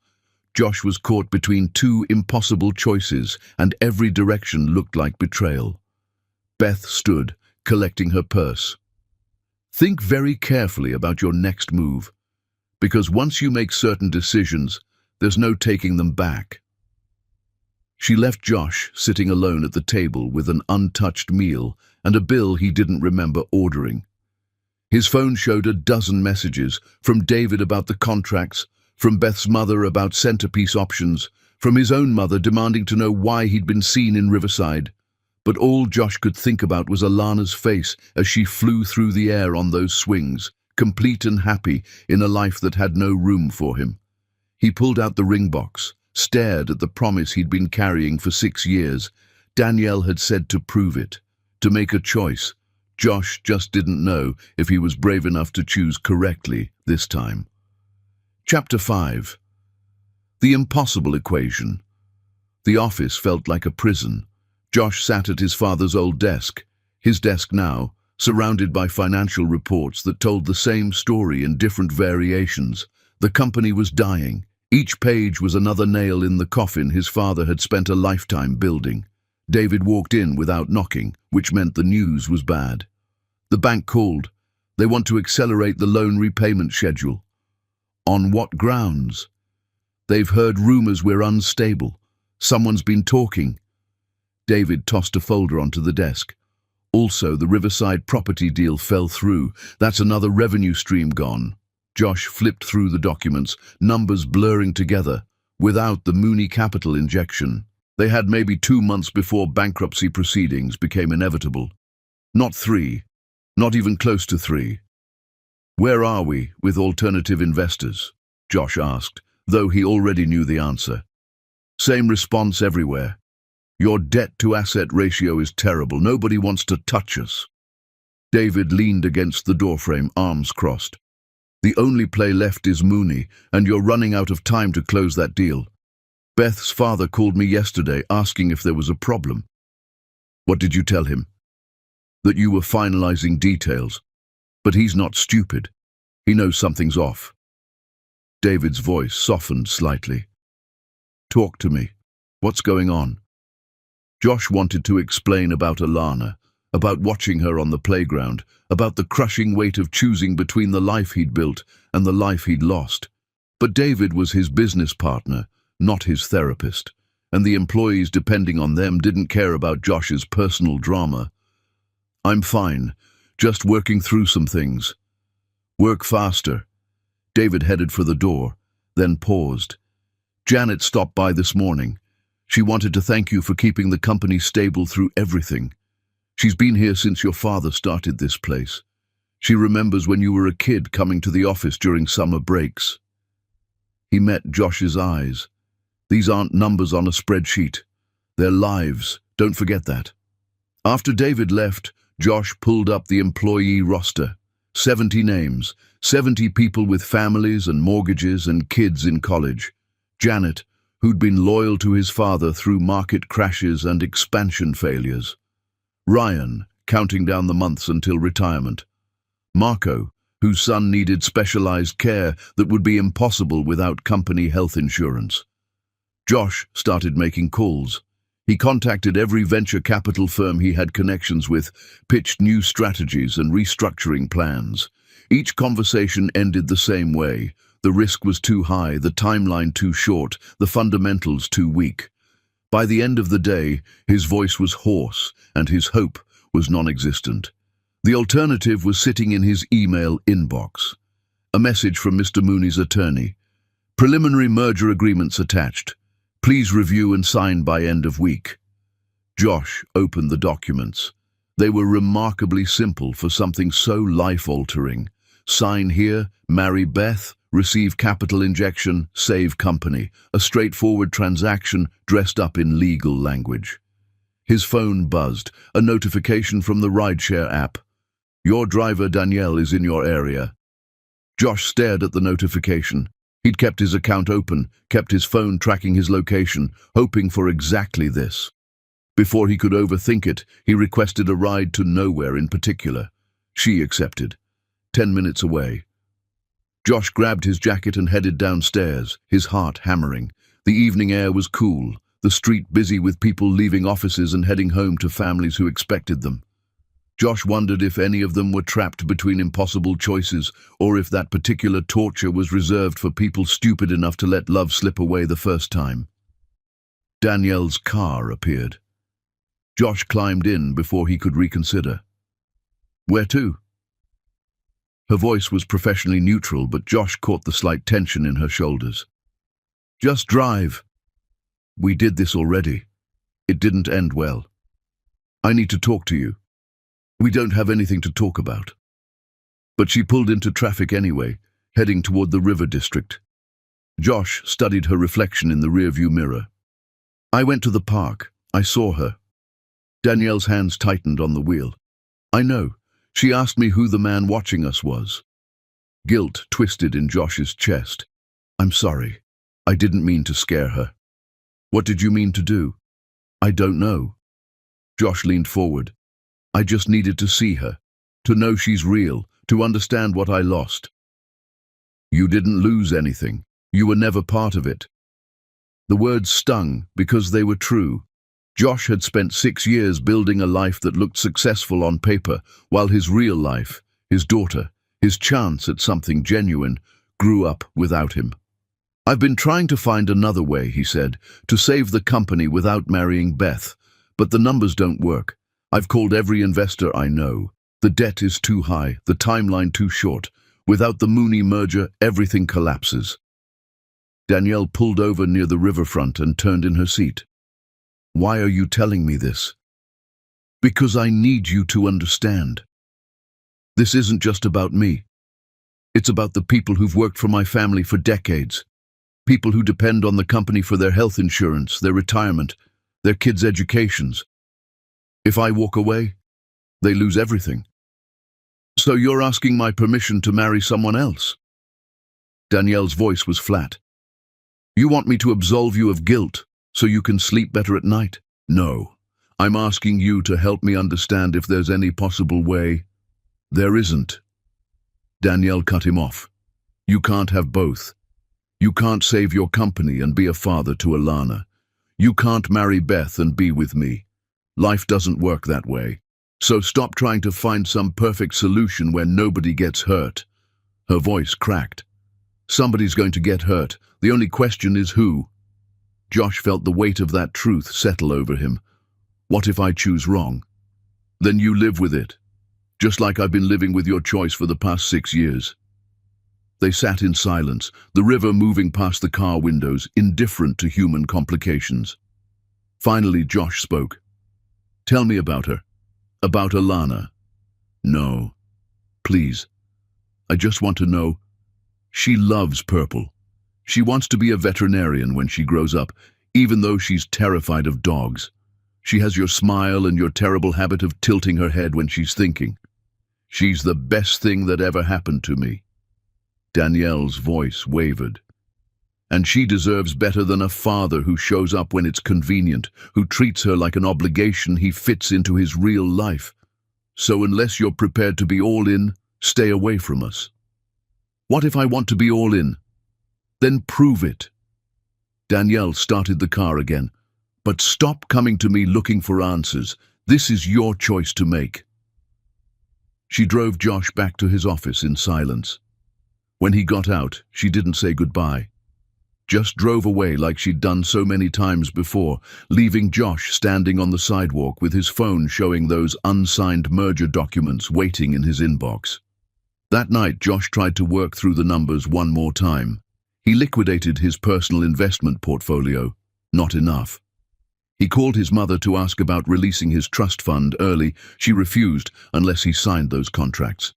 Josh was caught between two impossible choices, and every direction looked like betrayal. Beth stood, collecting her purse. Think very carefully about your next move, because once you make certain decisions, there's no taking them back. She left Josh sitting alone at the table with an untouched meal and a bill he didn't remember ordering. His phone showed a dozen messages, from David about the contracts, from Beth's mother about centerpiece options, from his own mother demanding to know why he'd been seen in Riverside. But all Josh could think about was Alana's face as she flew through the air on those swings, complete and happy in a life that had no room for him. He pulled out the ring box, stared at the promise he'd been carrying for 6 years. Danielle had said to prove it, to make a choice. Josh just didn't know if he was brave enough to choose correctly this time. Chapter 5. The impossible equation. The office felt like a prison. Josh sat at his father's old desk, his desk now, surrounded by financial reports that told the same story in different variations. The company was dying. Each page was another nail in the coffin his father had spent a lifetime building. David walked in without knocking, which meant the news was bad. The bank called. They want to accelerate the loan repayment schedule. On what grounds? They've heard rumors we're unstable. Someone's been talking. David tossed a folder onto the desk. Also, the Riverside property deal fell through. That's another revenue stream gone. Josh flipped through the documents, numbers blurring together. Without the Mooney capital injection, they had maybe 2 months before bankruptcy proceedings became inevitable. Not 3. Not even close to 3. Where are we with alternative investors? Josh asked, though he already knew the answer. Same response everywhere. Your debt-to-asset ratio is terrible. Nobody wants to touch us. David leaned against the doorframe, arms crossed. The only play left is Mooney, and you're running out of time to close that deal. Beth's father called me yesterday asking if there was a problem. What did you tell him? That you were finalizing details. But he's not stupid. He knows something's off. David's voice softened slightly. Talk to me. What's going on? Josh wanted to explain about Alana, about watching her on the playground, about the crushing weight of choosing between the life he'd built and the life he'd lost. But David was his business partner, not his therapist, and the employees depending on them didn't care about Josh's personal drama. I'm fine, just working through some things. Work faster. David headed for the door, then paused. Janet stopped by this morning. She wanted to thank you for keeping the company stable through everything. She's been here since your father started this place. She remembers when you were a kid coming to the office during summer breaks. He met Josh's eyes. These aren't numbers on a spreadsheet. They're lives. Don't forget that. After David left, Josh pulled up the employee roster. 70 names, 70 people with families and mortgages and kids in college. Janet, who'd been loyal to his father through market crashes and expansion failures. Ryan, counting down the months until retirement. Marco, whose son needed specialized care that would be impossible without company health insurance. Josh started making calls. He contacted every venture capital firm he had connections with, pitched new strategies and restructuring plans. Each conversation ended the same way. The risk was too high, the timeline too short, the fundamentals too weak. By the end of the day, his voice was hoarse and his hope was non-existent. The alternative was sitting in his email inbox. A message from Mr. Mooney's attorney. Preliminary merger agreements attached. Please review and sign by end of week. Josh opened the documents. They were remarkably simple for something so life-altering. Sign here, marry Beth, receive capital injection, save company. A straightforward transaction dressed up in legal language. His phone buzzed, a notification from the rideshare app. Your driver Danielle is in your area. Josh stared at the notification. He'd kept his account open, kept his phone tracking his location, hoping for exactly this. Before he could overthink it, he requested a ride to nowhere in particular. She accepted. 10 minutes away. Josh grabbed his jacket and headed downstairs, his heart hammering. The evening air was cool, the street busy with people leaving offices and heading home to families who expected them. Josh wondered if any of them were trapped between impossible choices, or if that particular torture was reserved for people stupid enough to let love slip away the first time. Danielle's car appeared. Josh climbed in before he could reconsider. Where to? Her voice was professionally neutral, but Josh caught the slight tension in her shoulders. Just drive. We did this already. It didn't end well. I need to talk to you. We don't have anything to talk about. But she pulled into traffic anyway, heading toward the river district. Josh studied her reflection in the rearview mirror. I went to the park. I saw her. Danielle's hands tightened on the wheel. I know. She asked me who the man watching us was. Guilt twisted in Josh's chest. I'm sorry. I didn't mean to scare her. What did you mean to do? I don't know. Josh leaned forward. I just needed to see her, to know she's real, to understand what I lost. You didn't lose anything. You were never part of it. The words stung because they were true. Josh had spent 6 years building a life that looked successful on paper, while his real life, his daughter, his chance at something genuine, grew up without him. I've been trying to find another way, he said, to save the company without marrying Beth, but the numbers don't work. I've called every investor I know. The debt is too high, the timeline too short. Without the Mooney merger, everything collapses. Danielle pulled over near the riverfront and turned in her seat. Why are you telling me this? Because I need you to understand. This isn't just about me. It's about the people who've worked for my family for decades. People who depend on the company for their health insurance, their retirement, their kids' educations. If I walk away, they lose everything. So you're asking my permission to marry someone else? Danielle's voice was flat. You want me to absolve you of guilt so you can sleep better at night? No. I'm asking you to help me understand if there's any possible way. There isn't. Danielle cut him off. You can't have both. You can't save your company and be a father to Alana. You can't marry Beth and be with me. Life doesn't work that way. So stop trying to find some perfect solution where nobody gets hurt. Her voice cracked. Somebody's going to get hurt. The only question is who. Josh felt the weight of that truth settle over him. What if I choose wrong? Then you live with it, just like I've been living with your choice for the past 6 years. They sat in silence, the river moving past the car windows, indifferent to human complications. Finally, Josh spoke. Tell me about her. About Alana. No. Please. I just want to know. She loves purple. She wants to be a veterinarian when she grows up, even though she's terrified of dogs. She has your smile and your terrible habit of tilting her head when she's thinking. She's the best thing that ever happened to me. Danielle's voice wavered. And she deserves better than a father who shows up when it's convenient, who treats her like an obligation he fits into his real life. So unless you're prepared to be all in, stay away from us. What if I want to be all in? Then prove it. Danielle started the car again. But stop coming to me looking for answers. This is your choice to make. She drove Josh back to his office in silence. When he got out, she didn't say goodbye. Just drove away like she'd done so many times before, leaving Josh standing on the sidewalk with his phone showing those unsigned merger documents waiting in his inbox. That night, Josh tried to work through the numbers one more time. He liquidated his personal investment portfolio. Not enough. He called his mother to ask about releasing his trust fund early. She refused unless he signed those contracts.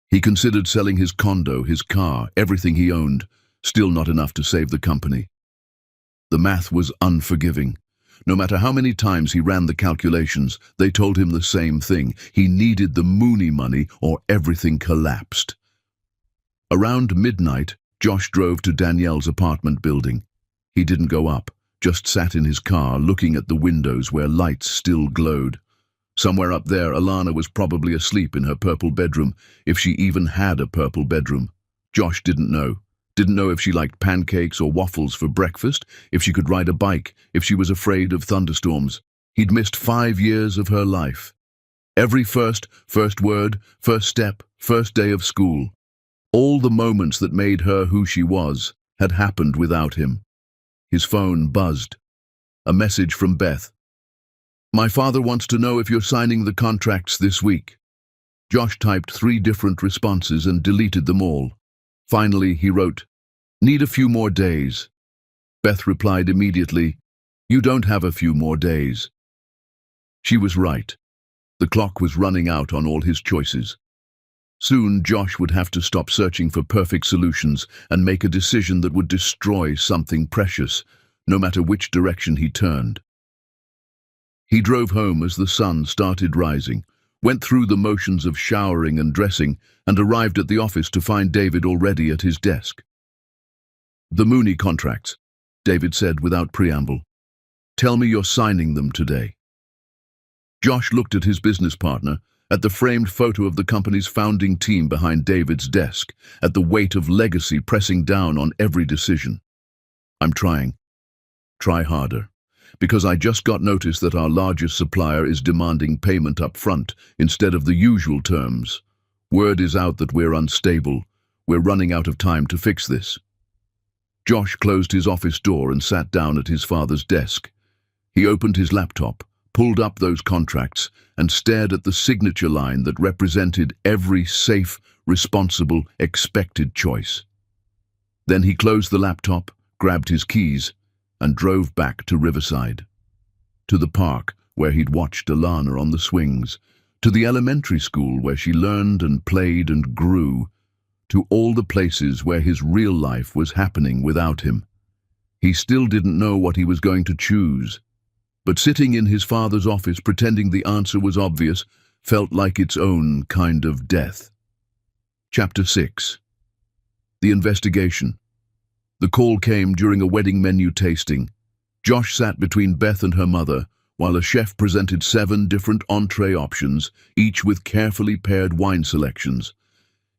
He considered selling his condo, his car, everything he owned, still not enough to save the company. The math was unforgiving. No matter how many times he ran the calculations, they told him the same thing. He needed the Mooney money or everything collapsed. Around midnight, Josh drove to Danielle's apartment building. He didn't go up, just sat in his car looking at the windows where lights still glowed. Somewhere up there, Alana was probably asleep in her purple bedroom, if she even had a purple bedroom. Josh didn't know. Didn't know if she liked pancakes or waffles for breakfast, if she could ride a bike, if she was afraid of thunderstorms. He'd missed 5 years of her life. Every first word, first step, first day of school. All the moments that made her who she was had happened without him. His phone buzzed. A message from Beth. "My father wants to know if you're signing the contracts this week." Josh typed 3 different responses and deleted them all. Finally, he wrote, "Need a few more days." Beth replied immediately, "You don't have a few more days." She was right. The clock was running out on all his choices. Soon, Josh would have to stop searching for perfect solutions and make a decision that would destroy something precious, no matter which direction he turned. He drove home as the sun started rising, went through the motions of showering and dressing, and arrived at the office to find David already at his desk. "The Mooney contracts," David said without preamble. "Tell me you're signing them today." Josh looked at his business partner, at the framed photo of the company's founding team behind David's desk, at the weight of legacy pressing down on every decision. "I'm trying. Try harder. Because I just got notice that our largest supplier is demanding payment up front instead of the usual terms. Word is out that we're unstable. We're running out of time to fix this." Josh closed his office door and sat down at his father's desk. He opened his laptop, pulled up those contracts, and stared at the signature line that represented every safe, responsible, expected choice. Then he closed the laptop, grabbed his keys, and drove back to Riverside. To the park where he'd watched Alana on the swings, to the elementary school where she learned and played and grew, to all the places where his real life was happening without him. He still didn't know what he was going to choose, but sitting in his father's office pretending the answer was obvious felt like its own kind of death. Chapter 6. The investigation. The call came during a wedding menu tasting. Josh sat between Beth and her mother, while a chef presented 7 different entree options, each with carefully paired wine selections.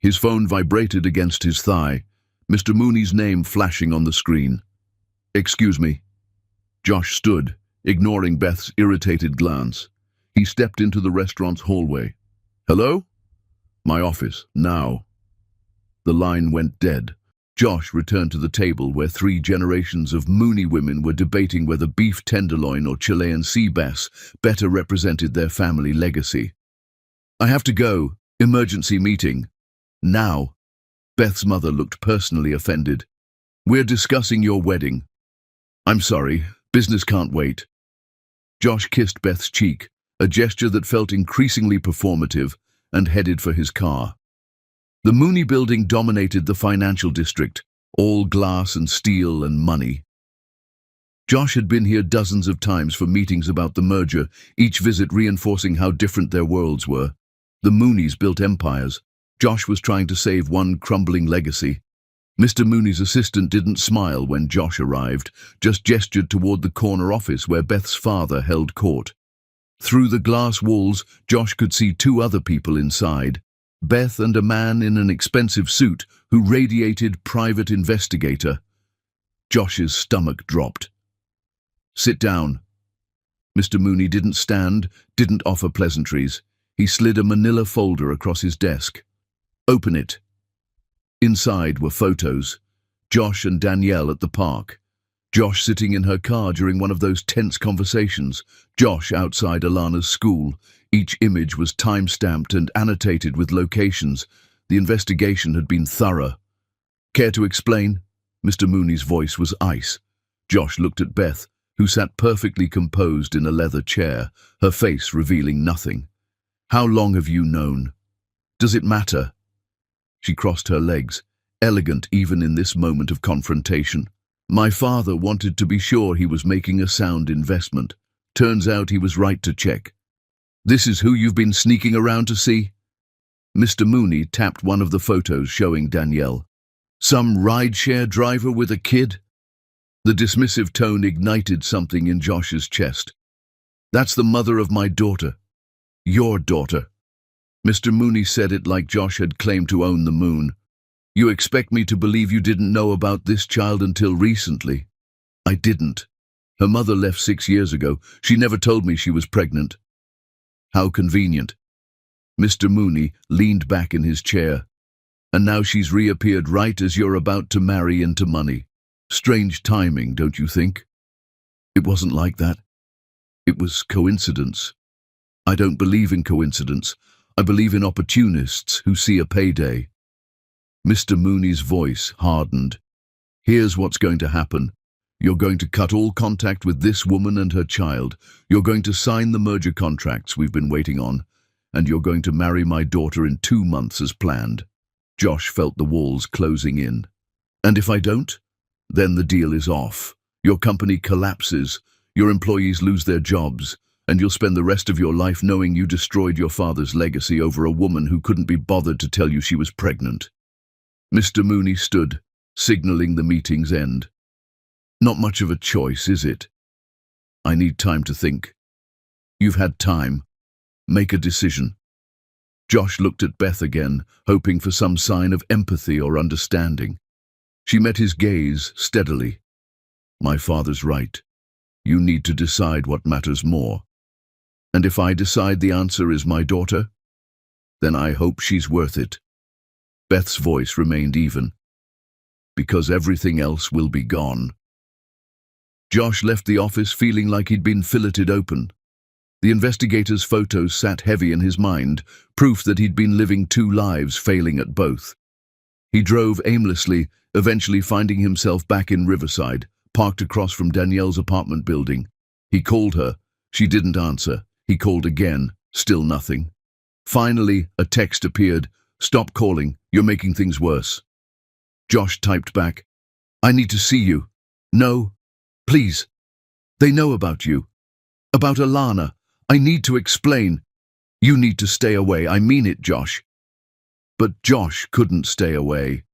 His phone vibrated against his thigh, Mr. Mooney's name flashing on the screen. "Excuse me." Josh stood, ignoring Beth's irritated glance. He stepped into the restaurant's hallway. "Hello?" "My office, now." The line went dead. Josh returned to the table where 3 generations of Mooney women were debating whether beef tenderloin or Chilean sea bass better represented their family legacy. "I have to go. Emergency meeting." "Now." Beth's mother looked personally offended. "We're discussing your wedding." "I'm sorry. Business can't wait." Josh kissed Beth's cheek, a gesture that felt increasingly performative, and headed for his car. The Mooney building dominated the financial district, all glass and steel and money. Josh had been here dozens of times for meetings about the merger, each visit reinforcing how different their worlds were. The Mooneys built empires. Josh was trying to save one crumbling legacy. Mr. Mooney's assistant didn't smile when Josh arrived, just gestured toward the corner office where Beth's father held court. Through the glass walls, Josh could see 2 other people inside. Beth and a man in an expensive suit who radiated private investigator. Josh's stomach dropped. "Sit down." Mr. Mooney didn't stand, didn't offer pleasantries. He slid a manila folder across his desk. "Open it." Inside were photos. Josh and Danielle at the park. Josh sitting in her car during one of those tense conversations. Josh outside Alana's school. Each image was time-stamped and annotated with locations. The investigation had been thorough. "Care to explain?" Mr. Mooney's voice was ice. Josh looked at Beth, who sat perfectly composed in a leather chair, her face revealing nothing. How long have you known? Does it matter? She crossed her legs, elegant even in this moment of confrontation. My father wanted to be sure he was making a sound investment. Turns out he was right to check. This is who you've been sneaking around to see? Mr. Mooney tapped one of the photos showing Danielle. Some rideshare driver with a kid? The dismissive tone ignited something in Josh's chest. That's the mother of my daughter. Your daughter. Mr. Mooney said it like Josh had claimed to own the moon. You expect me to believe you didn't know about this child until recently? I didn't. Her mother left 6 years ago. She never told me she was pregnant. How convenient. Mr. Mooney leaned back in his chair. And now she's reappeared right as you're about to marry into money. Strange timing, don't you think? It wasn't like that. It was coincidence. I don't believe in coincidence. I believe in opportunists who see a payday. Mr. Mooney's voice hardened. Here's what's going to happen. You're going to cut all contact with this woman and her child. You're going to sign the merger contracts we've been waiting on. And you're going to marry my daughter in 2 months as planned. Josh felt the walls closing in. And if I don't? Then the deal is off. Your company collapses. Your employees lose their jobs. And you'll spend the rest of your life knowing you destroyed your father's legacy over a woman who couldn't be bothered to tell you she was pregnant. Mr. Mooney stood, signaling the meeting's end. Not much of a choice, is it? I need time to think. You've had time. Make a decision. Josh looked at Beth again, hoping for some sign of empathy or understanding. She met his gaze steadily. My father's right. You need to decide what matters more. And if I decide the answer is my daughter, then I hope she's worth it. Beth's voice remained even. Because everything else will be gone. Josh left the office feeling like he'd been filleted open. The investigator's photos sat heavy in his mind, proof that he'd been living 2 lives, failing at both. He drove aimlessly, eventually finding himself back in Riverside, parked across from Danielle's apartment building. He called her. She didn't answer. He called again. Still nothing. Finally, a text appeared. Stop calling. You're making things worse. Josh typed back. I need to see you. No. Please. They know about you. About Alana. I need to explain. You need to stay away. I mean it, Josh. But Josh couldn't stay away.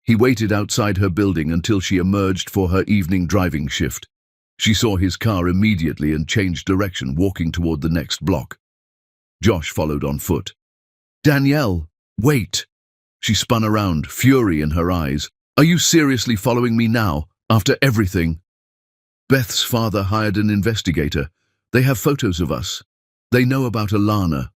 He waited outside her building until she emerged for her evening driving shift. She saw his car immediately and changed direction, walking toward the next block. Josh followed on foot. Danielle, wait. She spun around, fury in her eyes. Are you seriously following me now, after everything? Beth's father hired an investigator. They have photos of us. They know about Alana.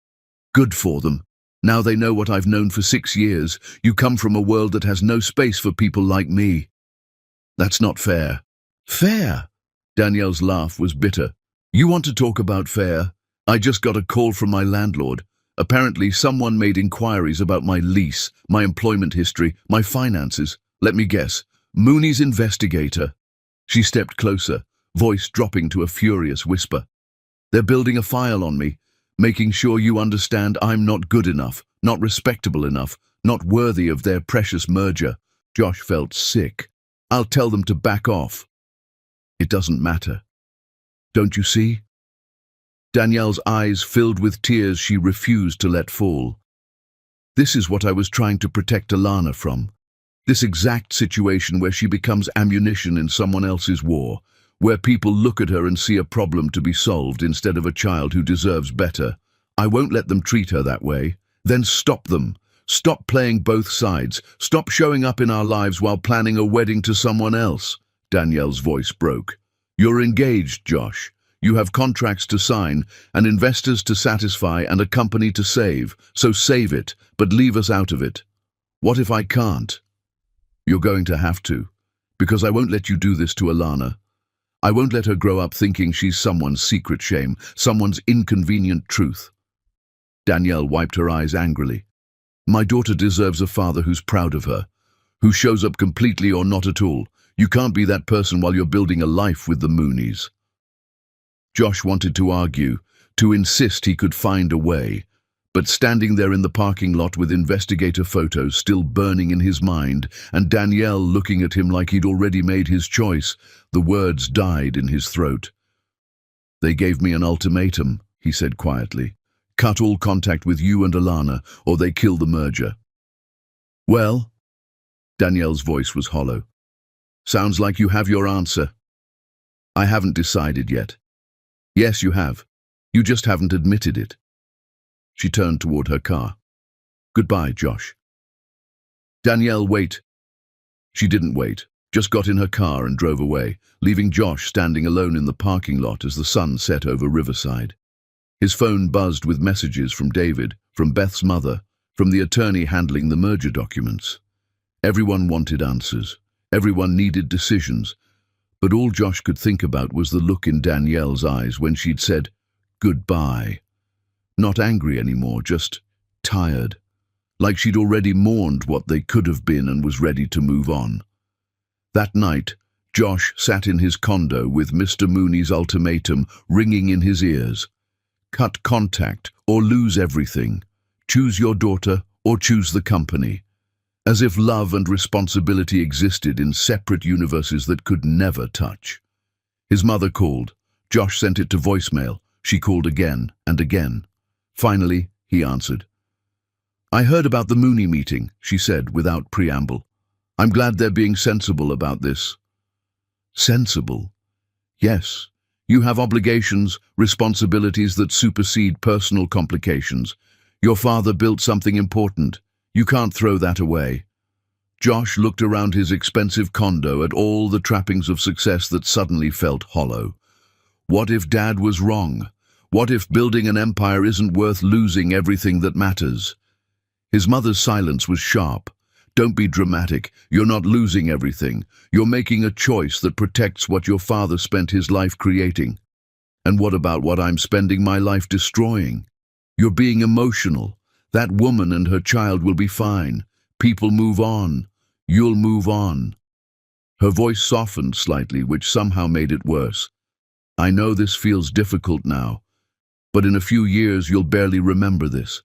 Good for them. Now they know what I've known for 6 years. You come from a world that has no space for people like me. That's not fair. Fair? Danielle's laugh was bitter. You want to talk about fair? I just got a call from my landlord. Apparently someone made inquiries about my lease, my employment history, my finances. Let me guess. Mooney's investigator. She stepped closer, voice dropping to a furious whisper. They're building a file on me, making sure you understand I'm not good enough, not respectable enough, not worthy of their precious merger. Josh felt sick. I'll tell them to back off. It doesn't matter. Don't you see? Danielle's eyes filled with tears she refused to let fall. This is what I was trying to protect Alana from. This exact situation where she becomes ammunition in someone else's war, where people look at her and see a problem to be solved instead of a child who deserves better. I won't let them treat her that way. Then stop them. Stop playing both sides. Stop showing up in our lives while planning a wedding to someone else. Danielle's voice broke. You're engaged, Josh. You have contracts to sign, and investors to satisfy, and a company to save. So save it, but leave us out of it. What if I can't? You're going to have to, because I won't let you do this to Alana. I won't let her grow up thinking she's someone's secret shame, someone's inconvenient truth. Danielle wiped her eyes angrily. My daughter deserves a father who's proud of her, who shows up completely or not at all, You can't be that person while you're building a life with the Moonies. Josh wanted to argue, to insist he could find a way, but standing there in the parking lot with investigator photos still burning in his mind and Danielle looking at him like he'd already made his choice, the words died in his throat. They gave me an ultimatum, he said quietly. Cut all contact with you and Alana, or they kill the merger. Well? Danielle's voice was hollow. Sounds like you have your answer. I haven't decided yet. Yes, you have. You just haven't admitted it. She turned toward her car. Goodbye, Josh. Danielle, wait. She didn't wait, just got in her car and drove away, leaving Josh standing alone in the parking lot as the sun set over Riverside. His phone buzzed with messages from David, from Beth's mother, from the attorney handling the merger documents. Everyone wanted answers. Everyone needed decisions. But all Josh could think about was the look in Danielle's eyes when she'd said, goodbye. Not angry anymore, just tired. Like she'd already mourned what they could have been and was ready to move on. That night, Josh sat in his condo with Mr. Mooney's ultimatum ringing in his ears. Cut contact or lose everything. Choose your daughter or choose the company. As if love and responsibility existed in separate universes that could never touch. His mother called. Josh sent it to voicemail. She called again and again. Finally, he answered. I heard about the Mooney meeting, she said without preamble. I'm glad they're being sensible about this. Sensible? Yes. You have obligations, responsibilities that supersede personal complications. Your father built something important. You can't throw that away. Josh looked around his expensive condo at all the trappings of success that suddenly felt hollow. What if Dad was wrong? What if building an empire isn't worth losing everything that matters? His mother's silence was sharp. Don't be dramatic. You're not losing everything. You're making a choice that protects what your father spent his life creating. And what about what I'm spending my life destroying? You're being emotional. That woman and her child will be fine. People move on. You'll move on. Her voice softened slightly, which somehow made it worse. I know this feels difficult now, but in a few years you'll barely remember this.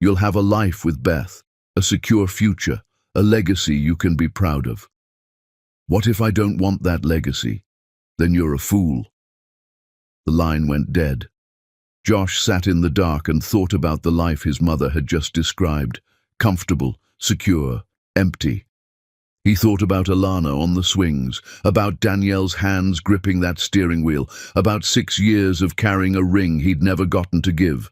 You'll have a life with Beth, a secure future, a legacy you can be proud of. What if I don't want that legacy? Then you're a fool. The line went dead. Josh sat in the dark and thought about the life his mother had just described. Comfortable, secure, empty. He thought about Alana on the swings, about Danielle's hands gripping that steering wheel, about 6 years of carrying a ring he'd never gotten to give.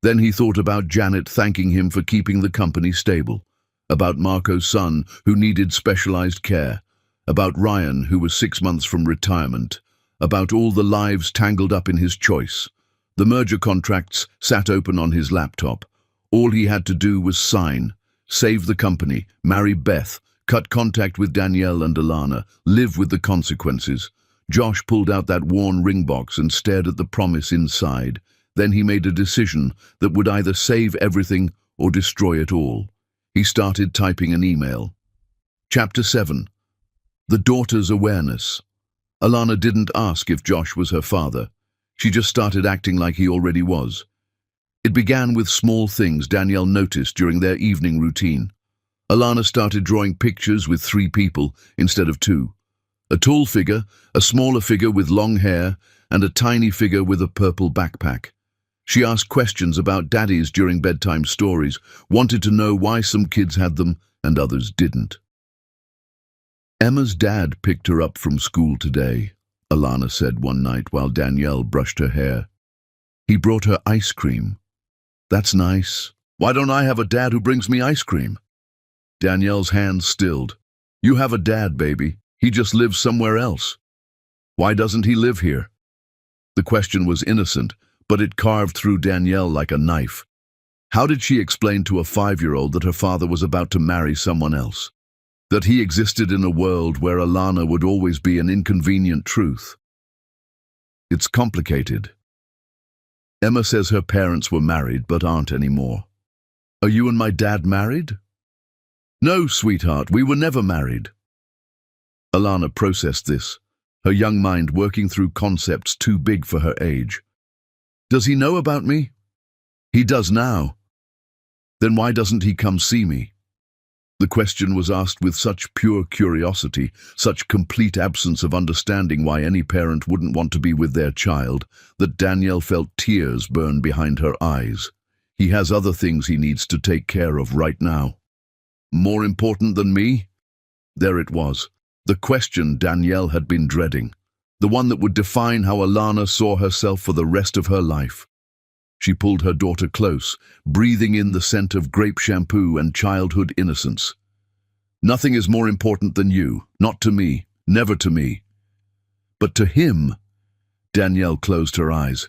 Then he thought about Janet thanking him for keeping the company stable, about Marco's son who needed specialized care, about Ryan who was 6 months from retirement, about all the lives tangled up in his choice. The merger contracts sat open on his laptop. All he had to do was sign, save the company, marry Beth, cut contact with Danielle and Alana, live with the consequences. Josh pulled out that worn ring box and stared at the promise inside. Then he made a decision that would either save everything or destroy it all. He started typing an email. Chapter 7. The Daughter's Awareness. Alana didn't ask if Josh was her father. She just started acting like he already was. It began with small things Danielle noticed during their evening routine. Alana started drawing pictures with 3 people instead of 2. A tall figure, a smaller figure with long hair, and a tiny figure with a purple backpack. She asked questions about daddies during bedtime stories, wanted to know why some kids had them and others didn't. Emma's dad picked her up from school today, Alana said one night while Danielle brushed her hair. He brought her ice cream. That's nice. Why don't I have a dad who brings me ice cream? Danielle's hands stilled. You have a dad, baby. He just lives somewhere else. Why doesn't he live here? The question was innocent, but it carved through Danielle like a knife. How did she explain to a 5-year-old that her father was about to marry someone else? That he existed in a world where Alana would always be an inconvenient truth? It's complicated. Emma says her parents were married but aren't anymore. Are you and my dad married? No, sweetheart, we were never married. Alana processed this, her young mind working through concepts too big for her age. Does he know about me? He does now. Then why doesn't he come see me? The question was asked with such pure curiosity, such complete absence of understanding why any parent wouldn't want to be with their child, that Danielle felt tears burn behind her eyes. He has other things he needs to take care of right now. More important than me? There it was, the question Danielle had been dreading, the one that would define how Alana saw herself for the rest of her life. She pulled her daughter close, breathing in the scent of grape shampoo and childhood innocence. Nothing is more important than you, not to me, never to me. But to him, Danielle closed her eyes.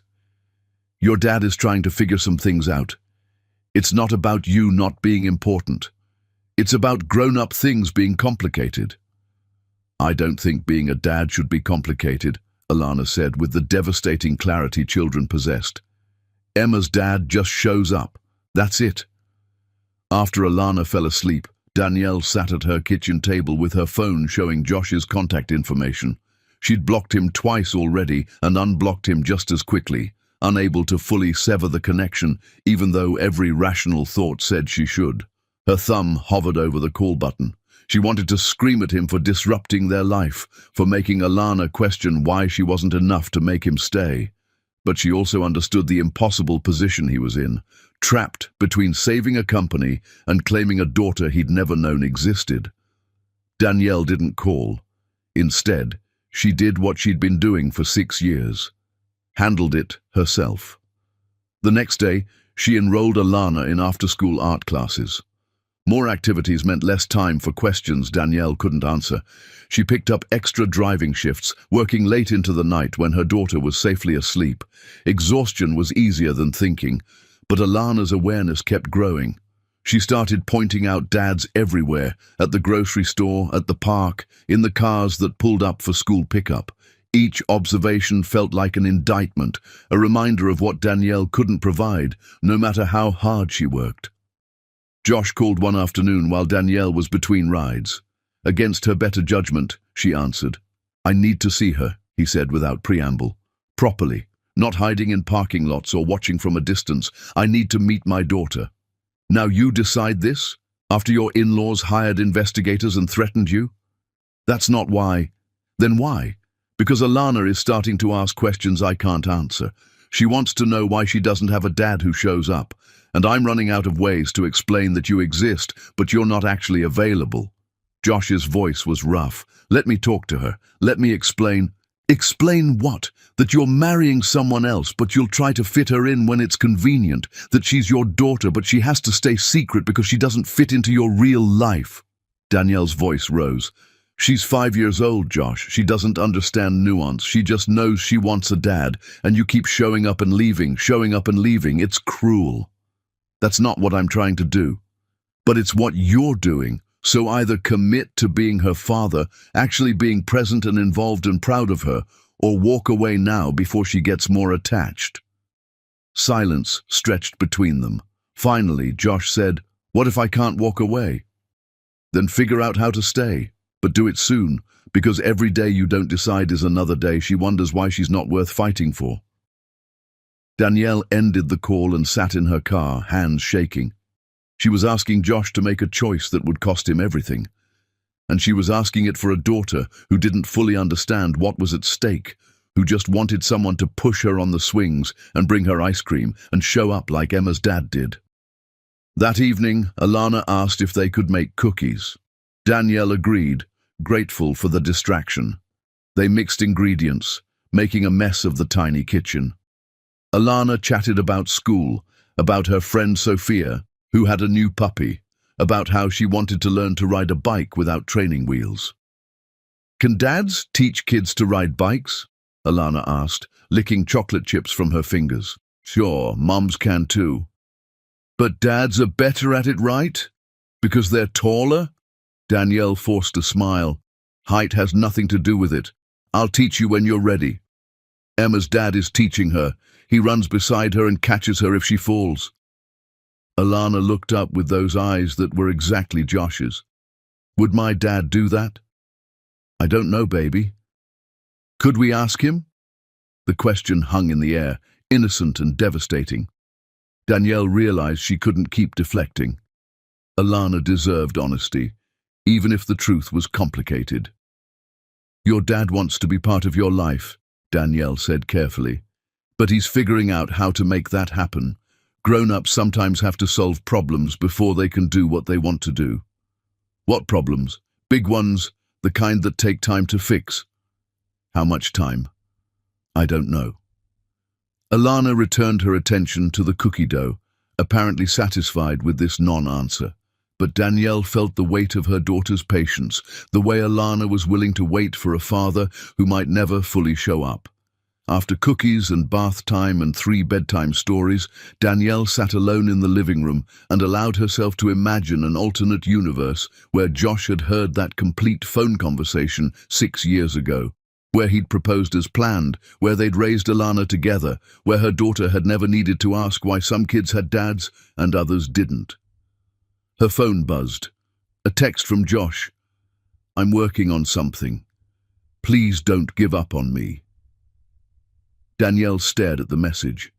Your dad is trying to figure some things out. It's not about you not being important. It's about grown-up things being complicated. I don't think being a dad should be complicated, Alana said with the devastating clarity children possessed. Emma's dad just shows up. That's it. After Alana fell asleep, Danielle sat at her kitchen table with her phone showing Josh's contact information. She'd blocked him twice already and unblocked him just as quickly, unable to fully sever the connection, even though every rational thought said she should. Her thumb hovered over the call button. She wanted to scream at him for disrupting their life, for making Alana question why she wasn't enough to make him stay. But she also understood the impossible position he was in, trapped between saving a company and claiming a daughter he'd never known existed. Danielle didn't call. Instead, she did what she'd been doing for 6 years. Handled it herself. The next day, she enrolled Alana in after-school art classes. More activities meant less time for questions Danielle couldn't answer. She picked up extra driving shifts, working late into the night when her daughter was safely asleep. Exhaustion was easier than thinking, but Alana's awareness kept growing. She started pointing out dads everywhere, at the grocery store, at the park, in the cars that pulled up for school pickup. Each observation felt like an indictment, a reminder of what Danielle couldn't provide, no matter how hard she worked. Josh called one afternoon while Danielle was between rides. Against her better judgment, she answered. I need to see her, he said without preamble. Properly, not hiding in parking lots or watching from a distance. I need to meet my daughter. Now you decide this? After your in-laws hired investigators and threatened you? That's not why. Then why? Because Alana is starting to ask questions I can't answer. She wants to know why she doesn't have a dad who shows up. And I'm running out of ways to explain that you exist, but you're not actually available. Josh's voice was rough. Let me talk to her. Let me explain. Explain what? That you're marrying someone else, but you'll try to fit her in when it's convenient. That she's your daughter, but she has to stay secret because she doesn't fit into your real life. Danielle's voice rose. She's 5 years old, Josh. She doesn't understand nuance. She just knows she wants a dad, and you keep showing up and leaving, showing up and leaving. It's cruel. That's not what I'm trying to do. But it's what you're doing. So either commit to being her father, actually being present and involved and proud of her, or walk away now before she gets more attached. Silence stretched between them. Finally, Josh said, What if I can't walk away? Then figure out how to stay, but do it soon, because every day you don't decide is another day. She wonders why she's not worth fighting for. Danielle ended the call and sat in her car, hands shaking. She was asking Josh to make a choice that would cost him everything. And she was asking it for a daughter who didn't fully understand what was at stake, who just wanted someone to push her on the swings and bring her ice cream and show up like Emma's dad did. That evening, Alana asked if they could make cookies. Danielle agreed, grateful for the distraction. They mixed ingredients, making a mess of the tiny kitchen. Alana chatted about school, about her friend Sophia, who had a new puppy, about how she wanted to learn to ride a bike without training wheels. Can dads teach kids to ride bikes? Alana asked, licking chocolate chips from her fingers. Sure, mums can too. But dads are better at it, right? Because they're taller? Danielle forced a smile. Height has nothing to do with it. I'll teach you when you're ready. Emma's dad is teaching her. He runs beside her and catches her if she falls. Alana looked up with those eyes that were exactly Josh's. Would my dad do that? I don't know, baby. Could we ask him? The question hung in the air, innocent and devastating. Danielle realized she couldn't keep deflecting. Alana deserved honesty, even if the truth was complicated. Your dad wants to be part of your life, Danielle said carefully. But he's figuring out how to make that happen. Grown-ups sometimes have to solve problems before they can do what they want to do. What problems? Big ones, the kind that take time to fix. How much time? I don't know. Alana returned her attention to the cookie dough, apparently satisfied with this non-answer. But Danielle felt the weight of her daughter's patience, the way Alana was willing to wait for a father who might never fully show up. After cookies and bath time and 3 bedtime stories, Danielle sat alone in the living room and allowed herself to imagine an alternate universe where Josh had heard that complete phone conversation 6 years ago, where he'd proposed as planned, where they'd raised Alana together, where her daughter had never needed to ask why some kids had dads and others didn't. Her phone buzzed. A text from Josh. I'm working on something. Please don't give up on me. Danielle stared at the message.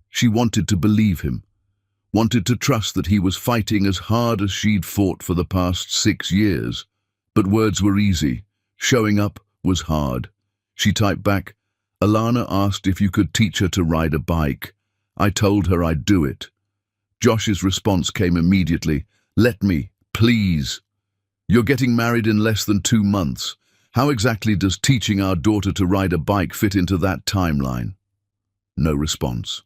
She wanted to believe him, wanted to trust that he was fighting as hard as she'd fought for the past 6 years. But words were easy. Showing up was hard. She typed back, Alana asked if you could teach her to ride a bike. I told her I'd do it. Josh's response came immediately. Let me, please. You're getting married in less than 2 months. How exactly does teaching our daughter to ride a bike fit into that timeline? No response.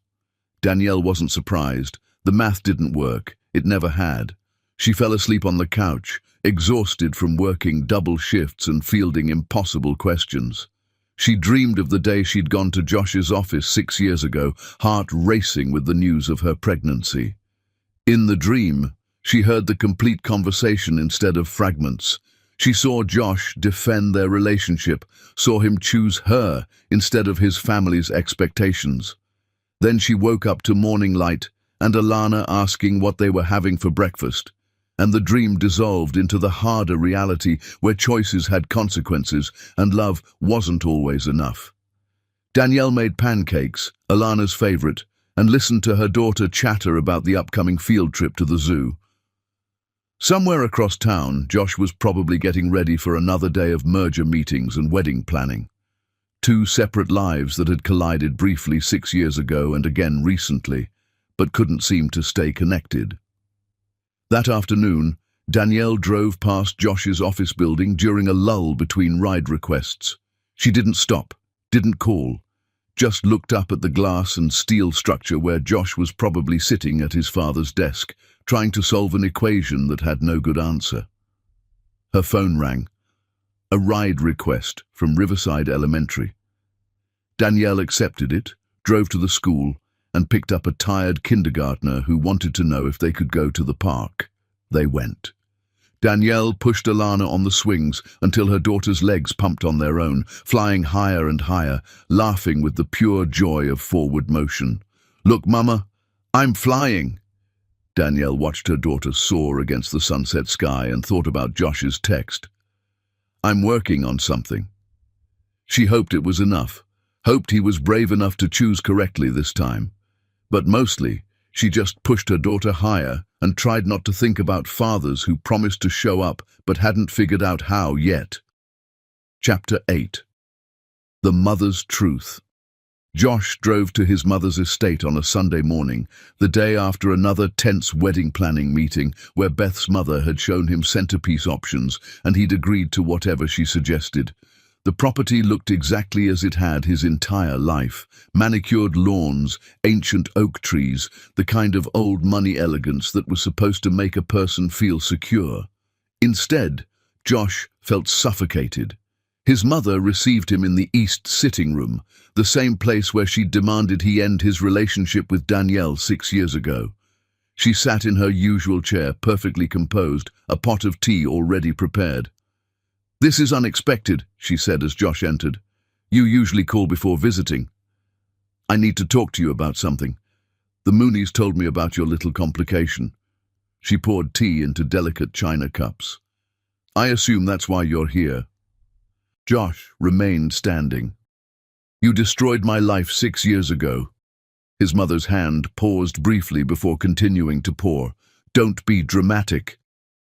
Danielle wasn't surprised. The math didn't work. It never had. She fell asleep on the couch, exhausted from working double shifts and fielding impossible questions. She dreamed of the day she'd gone to Josh's office 6 years ago, heart racing with the news of her pregnancy. In the dream, she heard the complete conversation instead of fragments. She saw Josh defend their relationship, saw him choose her instead of his family's expectations. Then she woke up to morning light and Alana asking what they were having for breakfast, and the dream dissolved into the harder reality where choices had consequences and love wasn't always enough. Danielle made pancakes, Alana's favorite, and listened to her daughter chatter about the upcoming field trip to the zoo. Somewhere across town, Josh was probably getting ready for another day of merger meetings and wedding planning. 2 separate lives that had collided briefly 6 years ago and again recently, but couldn't seem to stay connected. That afternoon, Danielle drove past Josh's office building during a lull between ride requests. She didn't stop, didn't call, just looked up at the glass and steel structure where Josh was probably sitting at his father's desk, trying to solve an equation that had no good answer. Her phone rang. A ride request from Riverside Elementary. Danielle accepted it, drove to the school, and picked up a tired kindergartner who wanted to know if they could go to the park. They went. Danielle pushed Alana on the swings until her daughter's legs pumped on their own, flying higher and higher, laughing with the pure joy of forward motion. Look, Mama, I'm flying. Danielle watched her daughter soar against the sunset sky and thought about Josh's text. I'm working on something. She hoped it was enough, hoped he was brave enough to choose correctly this time. But mostly, she just pushed her daughter higher and tried not to think about fathers who promised to show up but hadn't figured out how yet. Chapter 8. The Mother's Truth. Josh drove to his mother's estate on a Sunday morning, the day after another tense wedding planning meeting where Beth's mother had shown him centerpiece options and he'd agreed to whatever she suggested. The property looked exactly as it had his entire life. Manicured lawns, ancient oak trees, the kind of old money elegance that was supposed to make a person feel secure. Instead, Josh felt suffocated. His mother received him in the East sitting room, the same place where she'd demanded he end his relationship with Danielle 6 years ago. She sat in her usual chair, perfectly composed, a pot of tea already prepared. This is unexpected, she said as Josh entered. You usually call before visiting. I need to talk to you about something. The Moonies told me about your little complication. She poured tea into delicate china cups. I assume that's why you're here. Josh remained standing. You destroyed my life 6 years ago. His mother's hand paused briefly before continuing to pour. Don't be dramatic.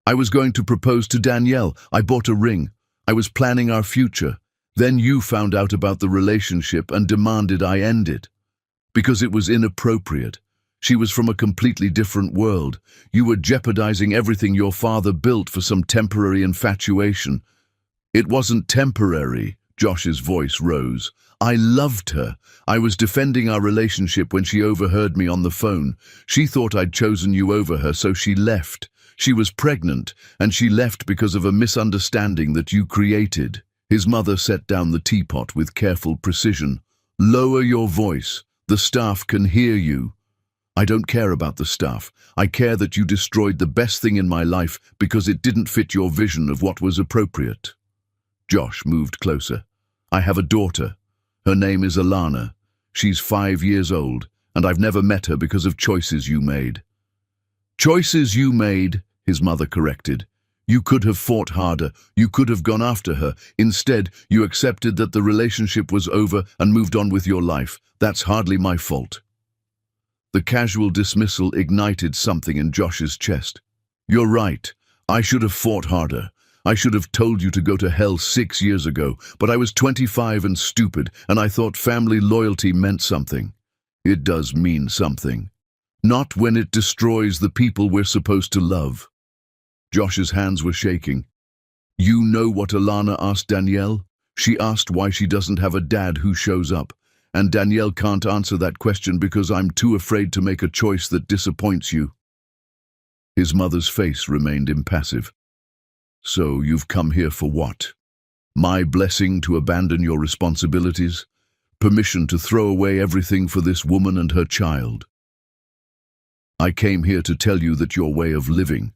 I was going to propose to Danielle. I bought a ring. I was planning our future. Then you found out about the relationship and demanded I end it. Because it was inappropriate. She was from a completely different world. You were jeopardizing everything your father built for some temporary infatuation. It wasn't temporary. Josh's voice rose. I loved her. I was defending our relationship when she overheard me on the phone. She thought I'd chosen you over her, so she left. She was pregnant, and she left because of a misunderstanding that you created. His mother set down the teapot with careful precision. Lower your voice. The staff can hear you. I don't care about the staff. I care that you destroyed the best thing in my life because it didn't fit your vision of what was appropriate. Josh moved closer. I have a daughter. Her name is Alana. She's 5 years old, and I've never met her because of choices you made. Choices you made, his mother corrected. You could have fought harder. You could have gone after her. Instead, you accepted that the relationship was over and moved on with your life. That's hardly my fault. The casual dismissal ignited something in Josh's chest. You're right. I should have fought harder. I should have told you to go to hell 6 years ago, but I was 25 and stupid, and I thought family loyalty meant something. It does mean something. Not when it destroys the people we're supposed to love. Josh's hands were shaking. You know what Alana asked Danielle? She asked why she doesn't have a dad who shows up, and Danielle can't answer that question because I'm too afraid to make a choice that disappoints you. His mother's face remained impassive. So you've come here for what? My blessing to abandon your responsibilities? Permission to throw away everything for this woman and her child? I came here to tell you that your way of living,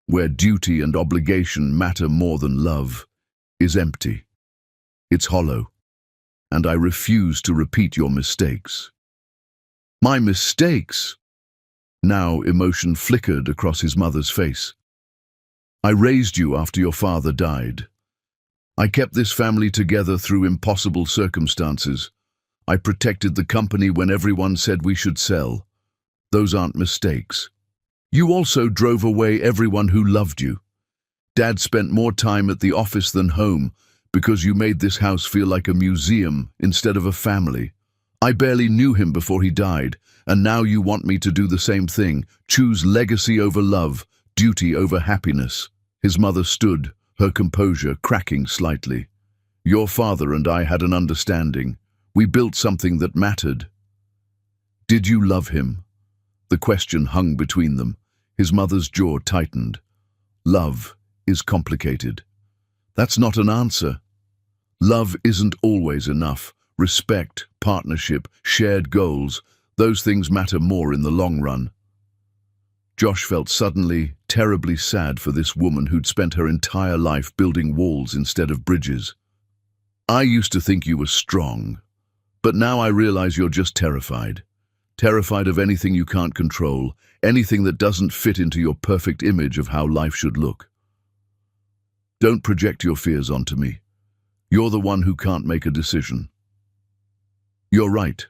where duty and obligation matter more than love, is empty. It's hollow, and I refuse to repeat your mistakes. My mistakes? Now emotion flickered across his mother's face. I raised you after your father died. I kept this family together through impossible circumstances. I protected the company when everyone said we should sell. Those aren't mistakes. You also drove away everyone who loved you. Dad spent more time at the office than home because you made this house feel like a museum instead of a family. I barely knew him before he died, and now you want me to do the same thing, choose legacy over love, duty over happiness. His mother stood, her composure cracking slightly. Your father and I had an understanding. We built something that mattered. Did you love him? The question hung between them. His mother's jaw tightened. Love is complicated. That's not an answer. Love isn't always enough. Respect, partnership, shared goals, those things matter more in the long run. Josh felt suddenly terribly sad for this woman who'd spent her entire life building walls instead of bridges. I used to think you were strong, but now I realize you're just terrified. Terrified of anything you can't control, anything that doesn't fit into your perfect image of how life should look. Don't project your fears onto me. You're the one who can't make a decision. You're right.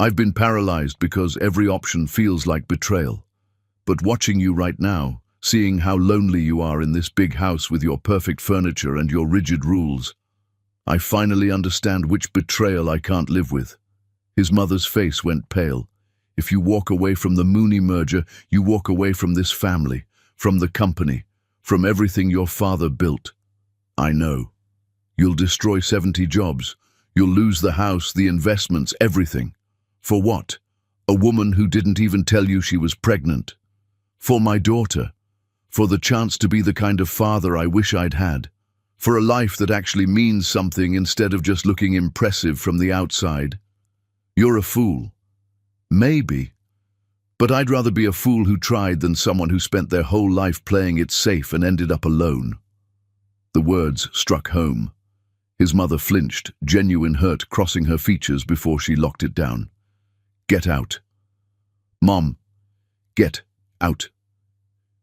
I've been paralyzed because every option feels like betrayal. But watching you right now, seeing how lonely you are in this big house with your perfect furniture and your rigid rules, I finally understand which betrayal I can't live with. His mother's face went pale. If you walk away from the Mooney merger, you walk away from this family, from the company, from everything your father built. I know. You'll destroy 70 jobs. You'll lose the house, the investments, everything. For what? A woman who didn't even tell you she was pregnant. For my daughter. For the chance to be the kind of father I wish I'd had. For a life that actually means something instead of just looking impressive from the outside. You're a fool. Maybe. But I'd rather be a fool who tried than someone who spent their whole life playing it safe and ended up alone. The words struck home. His mother flinched, genuine hurt crossing her features before she locked it down. Get out. Mom, get out.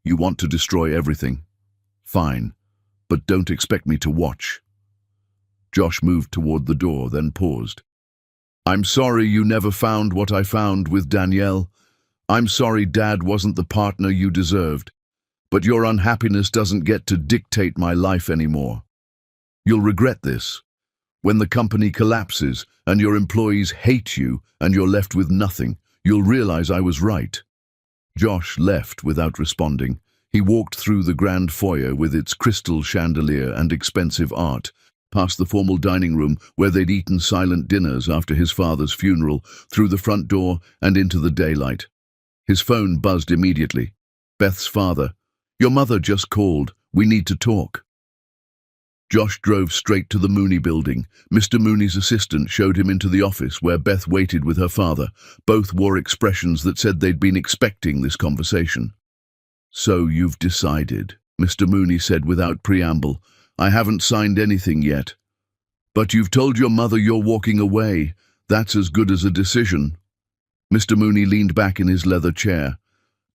You want to destroy everything? Fine, but don't expect me to watch. Josh moved toward the door, then paused. I'm sorry you never found what I found with Danielle. I'm sorry Dad wasn't the partner you deserved. But your unhappiness doesn't get to dictate my life anymore. You'll regret this. When the company collapses and your employees hate you and you're left with nothing, you'll realize I was right. Josh left without responding. He walked through the grand foyer with its crystal chandelier and expensive art, past the formal dining room where they'd eaten silent dinners after his father's funeral, through the front door and into the daylight. His phone buzzed immediately. Beth's father. Your mother just called. We need to talk. Josh drove straight to the Mooney building. Mr. Mooney's assistant showed him into the office where Beth waited with her father. Both wore expressions that said they'd been expecting this conversation. So you've decided, Mr. Mooney said without preamble. I haven't signed anything yet. But you've told your mother you're walking away. That's as good as a decision. Mr. Mooney leaned back in his leather chair.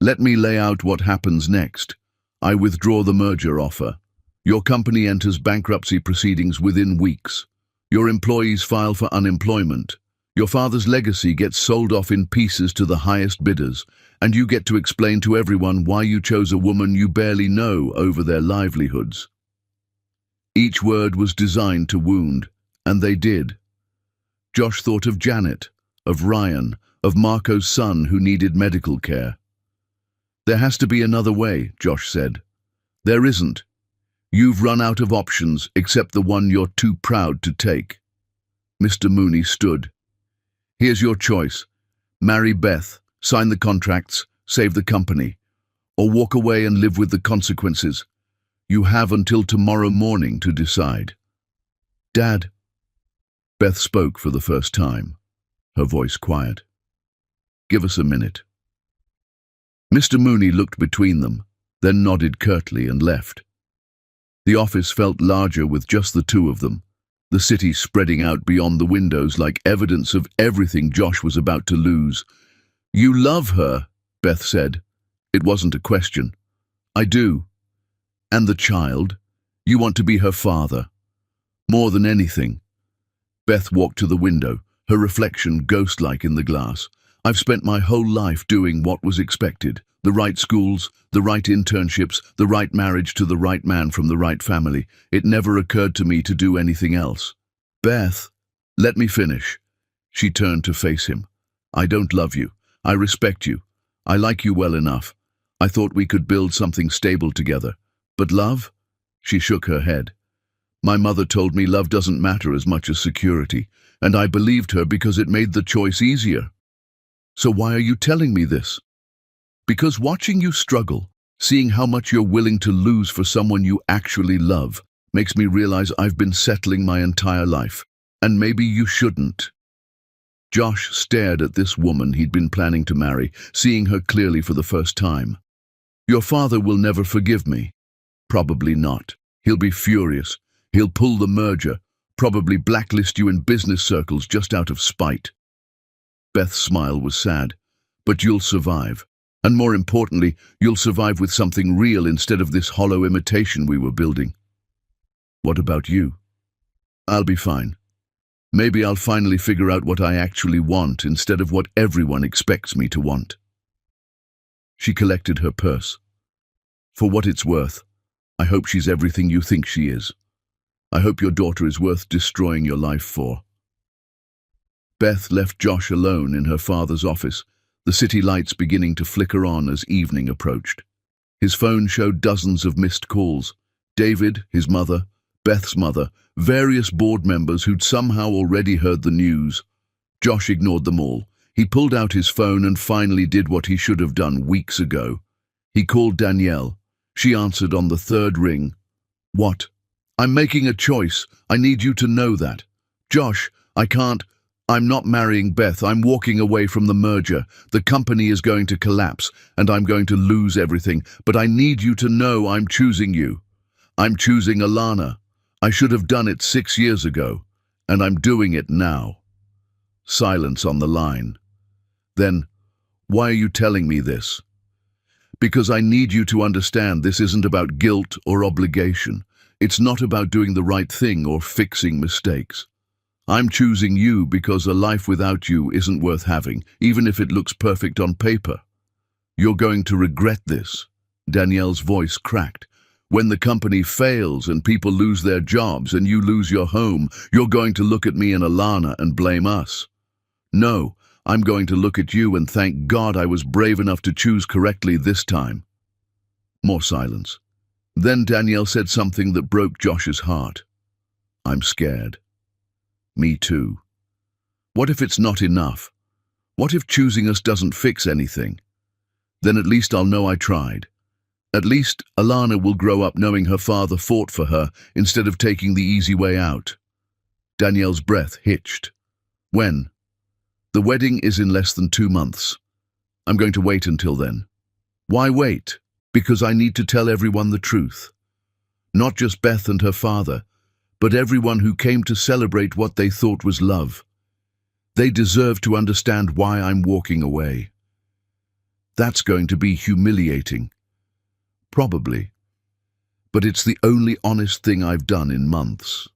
Let me lay out what happens next. I withdraw the merger offer. Your company enters bankruptcy proceedings within weeks. Your employees file for unemployment. Your father's legacy gets sold off in pieces to the highest bidders, and you get to explain to everyone why you chose a woman you barely know over their livelihoods. Each word was designed to wound, and they did. Josh thought of Janet, of Ryan, of Marco's son who needed medical care. There has to be another way, Josh said. There isn't. You've run out of options except the one you're too proud to take. Mr. Mooney stood. Here's your choice. Marry Beth, sign the contracts, save the company, or walk away and live with the consequences. You have until tomorrow morning to decide. Dad. Beth spoke for the first time, her voice quiet. Give us a minute. Mr. Mooney looked between them, then nodded curtly and left. The office felt larger with just the two of them, the city spreading out beyond the windows like evidence of everything Josh was about to lose. You love her, Beth said. It wasn't a question. I do. And the child? You want to be her father. More than anything. Beth walked to the window, her reflection ghost-like in the glass. I've spent my whole life doing what was expected. The right schools, the right internships, the right marriage to the right man from the right family. It never occurred to me to do anything else. Beth, let me finish. She turned to face him. I don't love you. I respect you. I like you well enough. I thought we could build something stable together. But love? She shook her head. My mother told me love doesn't matter as much as security, and I believed her because it made the choice easier. So why are you telling me this? Because watching you struggle, seeing how much you're willing to lose for someone you actually love, makes me realize I've been settling my entire life, and maybe you shouldn't. Josh stared at this woman he'd been planning to marry, seeing her clearly for the first time. Your father will never forgive me. Probably not. He'll be furious. He'll pull the merger, probably blacklist you in business circles just out of spite. Beth's smile was sad. But you'll survive. And more importantly, you'll survive with something real instead of this hollow imitation we were building. What about you? I'll be fine. Maybe I'll finally figure out what I actually want instead of what everyone expects me to want. She collected her purse. For what it's worth, I hope she's everything you think she is. I hope your daughter is worth destroying your life for. Beth left Josh alone in her father's office, the city lights beginning to flicker on as evening approached. His phone showed dozens of missed calls. David, his mother, Beth's mother, various board members who'd somehow already heard the news. Josh ignored them all. He pulled out his phone and finally did what he should have done weeks ago. He called Danielle. She answered on the third ring. What? I'm making a choice. I need you to know that. Josh, I can't. I'm not marrying Beth. I'm walking away from the merger. The company is going to collapse, and I'm going to lose everything. But I need you to know I'm choosing you. I'm choosing Alana. I should have done it 6 years ago, and I'm doing it now. Silence on the line. Then, why are you telling me this? Because I need you to understand this isn't about guilt or obligation. It's not about doing the right thing or fixing mistakes. I'm choosing you because a life without you isn't worth having, even if it looks perfect on paper. You're going to regret this. Danielle's voice cracked. When the company fails and people lose their jobs and you lose your home, you're going to look at me and Alana and blame us. No, I'm going to look at you and thank God I was brave enough to choose correctly this time. More silence. Then Danielle said something that broke Josh's heart. I'm scared. Me too. What if it's not enough? What if choosing us doesn't fix anything? Then at least I'll know I tried. At least Alana will grow up knowing her father fought for her instead of taking the easy way out. Danielle's breath hitched. When? The wedding is in less than 2 months. I'm going to wait until then. Why wait? Because I need to tell everyone the truth. Not just Beth and her father, but everyone who came to celebrate what they thought was love. They deserve to understand why I'm walking away. That's going to be humiliating. Probably. But it's the only honest thing I've done in months.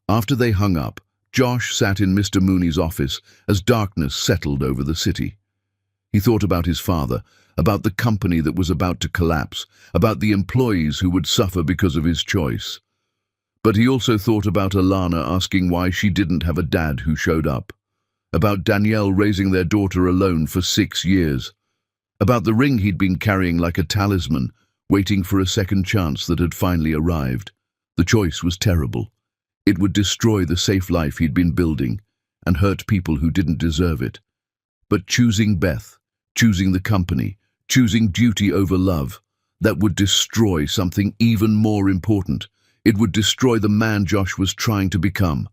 After they hung up, Josh sat in Mr. Mooney's office as darkness settled over the city. He thought about his father, about the company that was about to collapse, about the employees who would suffer because of his choice. But he also thought about Alana asking why she didn't have a dad who showed up, about Danielle raising their daughter alone for 6 years, about the ring he'd been carrying like a talisman, waiting for a second chance that had finally arrived. The choice was terrible. It would destroy the safe life he'd been building and hurt people who didn't deserve it. But choosing Beth, choosing the company, choosing duty over love, that would destroy something even more important. It would destroy the man Josh was trying to become.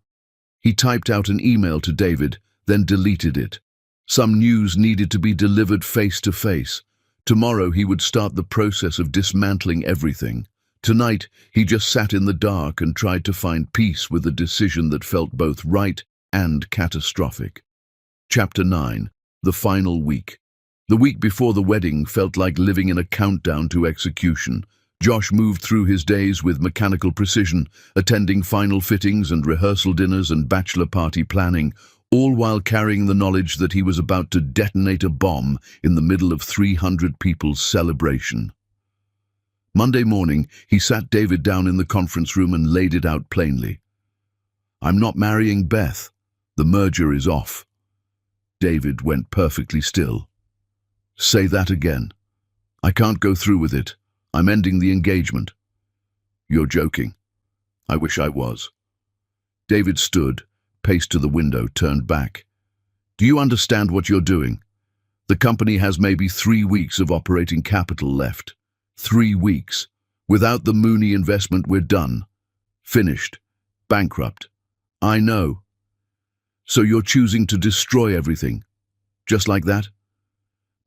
He typed out an email to David, then deleted it. Some news needed to be delivered face to face. Tomorrow he would start the process of dismantling everything. Tonight he just sat in the dark and tried to find peace with a decision that felt both right and catastrophic. Chapter 9. The final week. The week before the wedding felt like living in a countdown to execution. Josh moved through his days with mechanical precision, attending final fittings and rehearsal dinners and bachelor party planning, all while carrying the knowledge that he was about to detonate a bomb in the middle of 300 people's celebration. Monday morning, he sat David down in the conference room and laid it out plainly. I'm not marrying Beth. The merger is off. David went perfectly still. Say that again. I can't go through with it. I'm ending the engagement. You're joking. I wish I was. David stood, paced to the window, turned back. Do you understand what you're doing? The company has maybe 3 weeks of operating capital left. 3 weeks. Without the Mooney investment, we're done. Finished. Bankrupt. I know. So you're choosing to destroy everything. Just like that?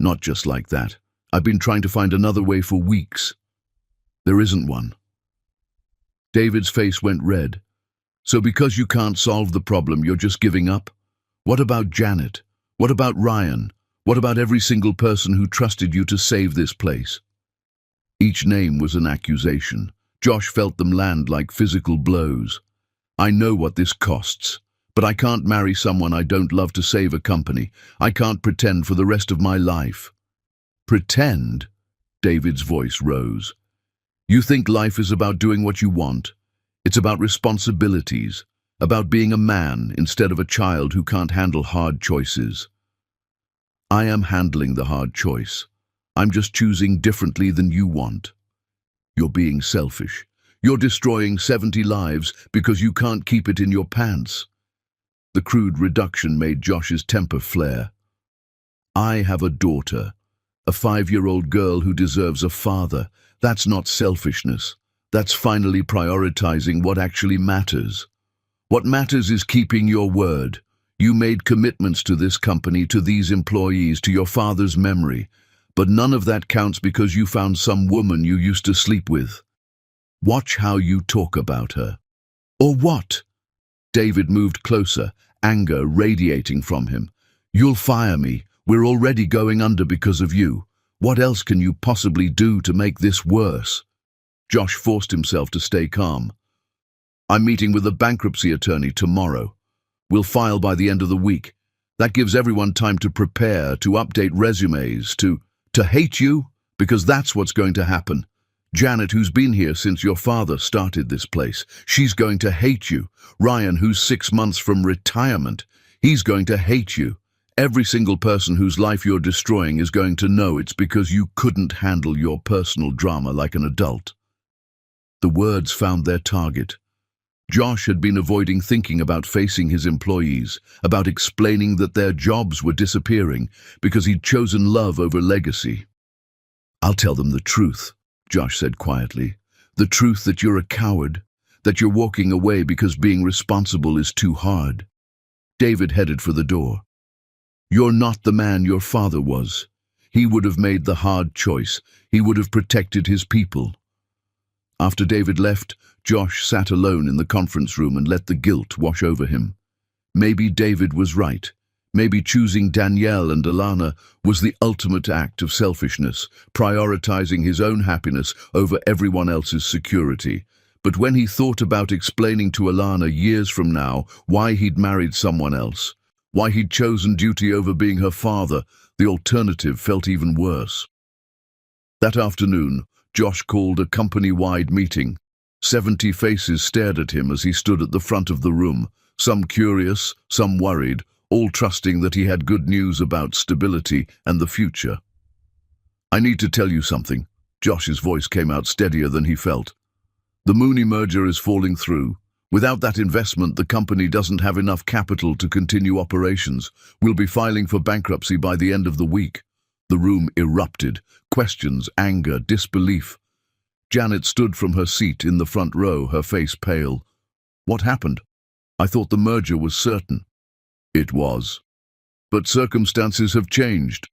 Not just like that. I've been trying to find another way for weeks. There isn't one. David's face went red. So because you can't solve the problem, you're just giving up? What about Janet? What about Ryan? What about every single person who trusted you to save this place? Each name was an accusation. Josh felt them land like physical blows. I know what this costs, but I can't marry someone I don't love to save a company. I can't pretend for the rest of my life. Pretend? David's voice rose. You think life is about doing what you want? It's about responsibilities, about being a man instead of a child who can't handle hard choices. I am handling the hard choice. I'm just choosing differently than you want. You're being selfish. You're destroying 70 lives because you can't keep it in your pants. The crude reduction made Josh's temper flare. I have a daughter, a 5-year-old girl who deserves a father. That's not selfishness. That's finally prioritizing what actually matters. What matters is keeping your word. You made commitments to this company, to these employees, to your father's memory. But none of that counts because you found some woman you used to sleep with. Watch how you talk about her. Or what? David moved closer, anger radiating from him. You'll fire me. We're already going under because of you. What else can you possibly do to make this worse? Josh forced himself to stay calm. I'm meeting with a bankruptcy attorney tomorrow. We'll file by the end of the week. That gives everyone time to prepare, to update resumes, to hate you, because that's what's going to happen. Janet, who's been here since your father started this place, she's going to hate you. Ryan, who's 6 months from retirement, he's going to hate you. Every single person whose life you're destroying is going to know it's because you couldn't handle your personal drama like an adult. The words found their target. Josh had been avoiding thinking about facing his employees, about explaining that their jobs were disappearing because he'd chosen love over legacy. I'll tell them the truth, Josh said quietly. The truth that you're a coward, that you're walking away because being responsible is too hard. David headed for the door. You're not the man your father was. He would have made the hard choice. He would have protected his people. After David left, Josh sat alone in the conference room and let the guilt wash over him. Maybe David was right. Maybe choosing Danielle and Alana was the ultimate act of selfishness, prioritizing his own happiness over everyone else's security. But when he thought about explaining to Alana years from now why he'd married someone else, why he'd chosen duty over being her father, the alternative felt even worse. That afternoon, Josh called a company-wide meeting. 70 faces stared at him as he stood at the front of the room, some curious, some worried, all trusting that he had good news about stability and the future. I need to tell you something. Josh's voice came out steadier than he felt. The Mooney merger is falling through. Without that investment, the company doesn't have enough capital to continue operations. We'll be filing for bankruptcy by the end of the week. The room erupted. Questions, anger, disbelief. Janet stood from her seat in the front row, her face pale. What happened? I thought the merger was certain. It was. But circumstances have changed.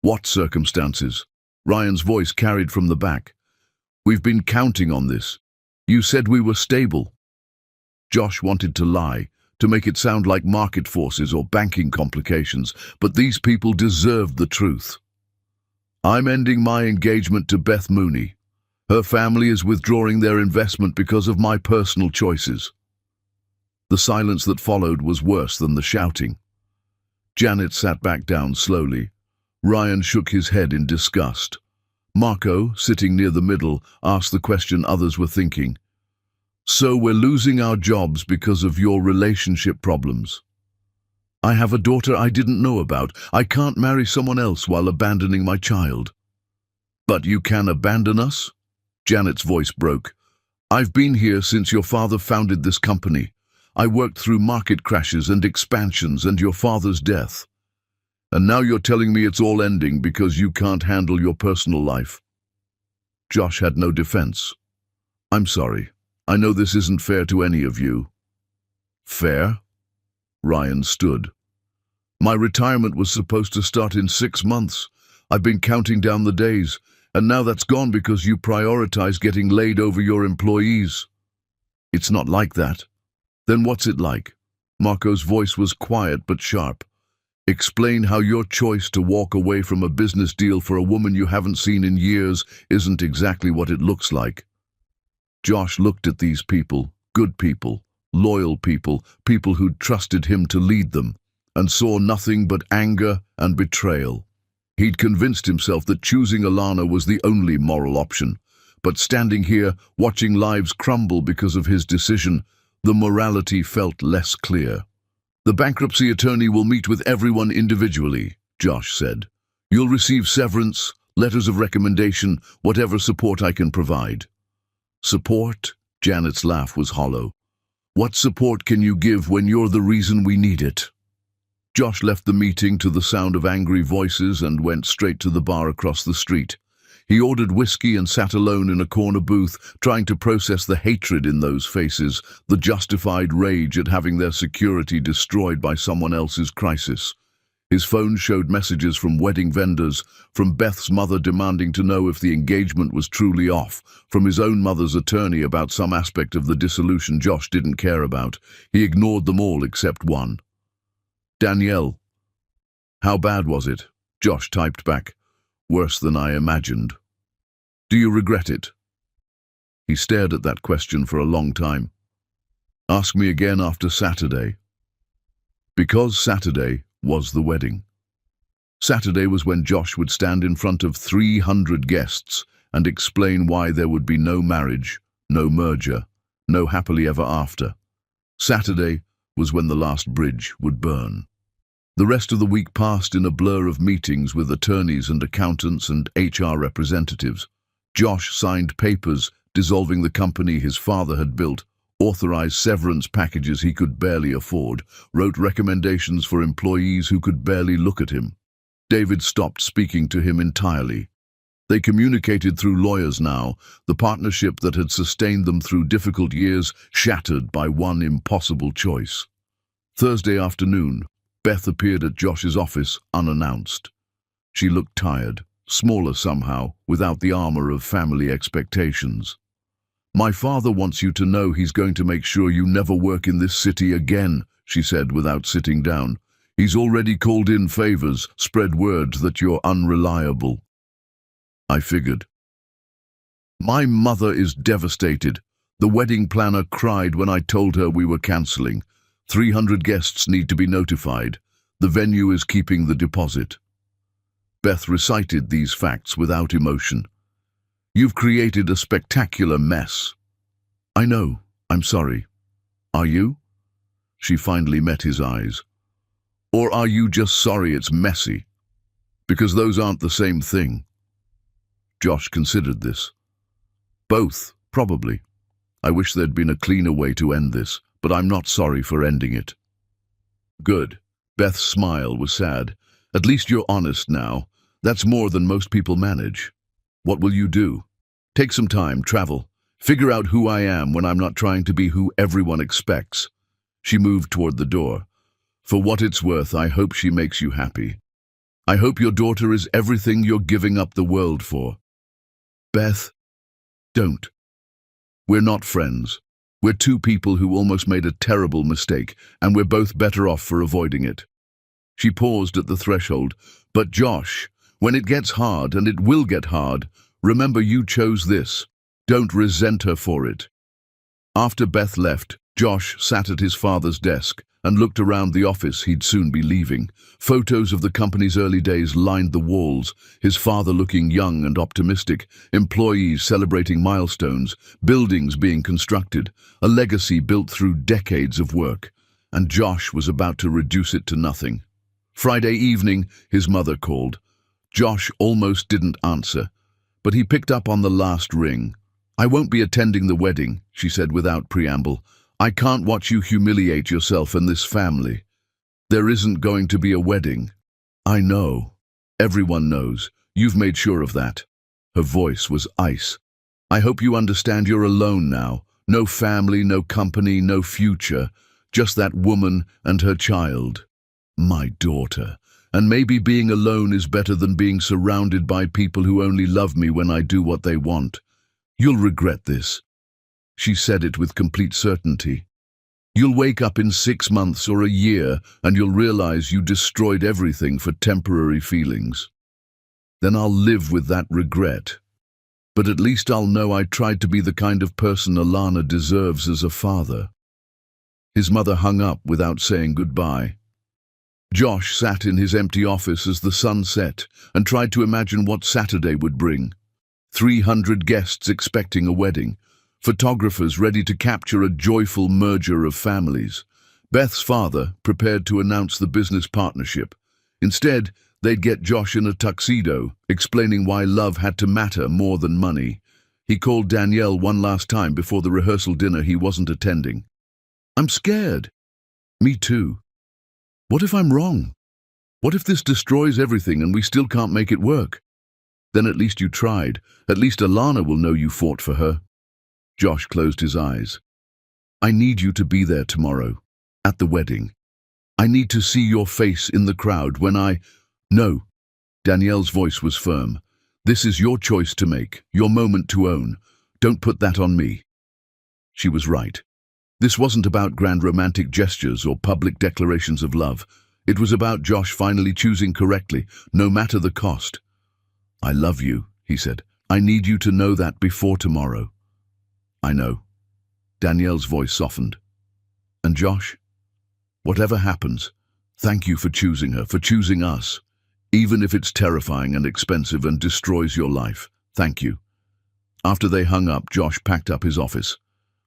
What circumstances? Ryan's voice carried from the back. We've been counting on this. You said we were stable. Josh wanted to lie, to make it sound like market forces or banking complications, but these people deserved the truth. I'm ending my engagement to Beth Mooney. Her family is withdrawing their investment because of my personal choices. The silence that followed was worse than the shouting. Janet sat back down slowly. Ryan shook his head in disgust. Marco, sitting near the middle, asked the question others were thinking. So we're losing our jobs because of your relationship problems. I have a daughter I didn't know about. I can't marry someone else while abandoning my child. But you can abandon us? Janet's voice broke. I've been here since your father founded this company. I worked through market crashes and expansions and your father's death. And now you're telling me it's all ending because you can't handle your personal life. Josh had no defense. I'm sorry. I know this isn't fair to any of you. Fair? Ryan stood. My retirement was supposed to start in 6 months. I've been counting down the days, and now that's gone because you prioritize getting laid over your employees. It's not like that. Then what's it like? Marco's voice was quiet but sharp. Explain how your choice to walk away from a business deal for a woman you haven't seen in years isn't exactly what it looks like. Josh looked at these people, good people, loyal people, people who'd trusted him to lead them, and saw nothing but anger and betrayal. He'd convinced himself that choosing Alana was the only moral option, but standing here, watching lives crumble because of his decision, the morality felt less clear. The bankruptcy attorney will meet with everyone individually, Josh said. You'll receive severance, letters of recommendation, whatever support I can provide. Support? Janet's laugh was hollow. What support can you give when you're the reason we need it? Josh left the meeting to the sound of angry voices and went straight to the bar across the street. He ordered whiskey and sat alone in a corner booth, trying to process the hatred in those faces, the justified rage at having their security destroyed by someone else's crisis. His phone showed messages from wedding vendors, from Beth's mother demanding to know if the engagement was truly off, from his own mother's attorney about some aspect of the dissolution Josh didn't care about. He ignored them all except one. Danielle. How bad was it? Josh typed back. Worse than I imagined. Do you regret it? He stared at that question for a long time. Ask me again after Saturday. Because Saturday was the wedding. Saturday was when Josh would stand in front of 300 guests and explain why there would be no marriage, no merger, no happily ever after. Saturday was when the last bridge would burn. The rest of the week passed in a blur of meetings with attorneys and accountants and HR representatives. Josh signed papers dissolving the company his father had built, authorized severance packages he could barely afford, wrote recommendations for employees who could barely look at him. David stopped speaking to him entirely. They communicated through lawyers now, the partnership that had sustained them through difficult years shattered by one impossible choice. Thursday afternoon, Beth appeared at Josh's office unannounced. She looked tired, smaller somehow, without the armor of family expectations. My father wants you to know he's going to make sure you never work in this city again, she said without sitting down. He's already called in favors, spread word that you're unreliable. I figured. My mother is devastated. The wedding planner cried when I told her we were canceling. 300 guests need to be notified. The venue is keeping the deposit. Beth recited these facts without emotion. You've created a spectacular mess. I know, I'm sorry. Are you? She finally met his eyes. Or are you just sorry it's messy? Because those aren't the same thing. Josh considered this. Both, probably. I wish there'd been a cleaner way to end this, but I'm not sorry for ending it. Good. Beth's smile was sad. At least you're honest now. That's more than most people manage. What will you do? Take some time, travel. Figure out who I am when I'm not trying to be who everyone expects. She moved toward the door. For what it's worth, I hope she makes you happy. I hope your daughter is everything you're giving up the world for. Beth, don't. We're not friends. We're two people who almost made a terrible mistake, and we're both better off for avoiding it. She paused at the threshold. But Josh, when it gets hard, and it will get hard, remember you chose this. Don't resent her for it. After Beth left, Josh sat at his father's desk and looked around the office he'd soon be leaving. Photos of the company's early days lined the walls, his father looking young and optimistic, employees celebrating milestones, buildings being constructed, a legacy built through decades of work. And Josh was about to reduce it to nothing. Friday evening, his mother called. Josh almost didn't answer, but he picked up on the last ring. I won't be attending the wedding, she said without preamble. I can't watch you humiliate yourself and this family. There isn't going to be a wedding. I know. Everyone knows. You've made sure of that. Her voice was ice. I hope you understand you're alone now. No family, no company, no future. Just that woman and her child. My daughter. And maybe being alone is better than being surrounded by people who only love me when I do what they want. You'll regret this. She said it with complete certainty. You'll wake up in 6 months or a year and you'll realize you destroyed everything for temporary feelings. Then I'll live with that regret. But at least I'll know I tried to be the kind of person Alana deserves as a father. His mother hung up without saying goodbye. Josh sat in his empty office as the sun set and tried to imagine what Saturday would bring. 300 guests expecting a wedding. Photographers ready to capture a joyful merger of families. Beth's father prepared to announce the business partnership. Instead, they'd get Josh in a tuxedo, explaining why love had to matter more than money. He called Danielle one last time before the rehearsal dinner he wasn't attending. I'm scared. Me too. What if I'm wrong? What if this destroys everything and we still can't make it work? Then at least you tried. At least Alana will know you fought for her. Josh closed his eyes. I need you to be there tomorrow, at the wedding. I need to see your face in the crowd when No. Danielle's voice was firm. This is your choice to make, your moment to own. Don't put that on me. She was right. This wasn't about grand romantic gestures or public declarations of love. It was about Josh finally choosing correctly, no matter the cost. I love you, he said. I need you to know that before tomorrow. I know. Danielle's voice softened. And Josh? Whatever happens, thank you for choosing her, for choosing us. Even if it's terrifying and expensive and destroys your life, thank you. After they hung up, Josh packed up his office.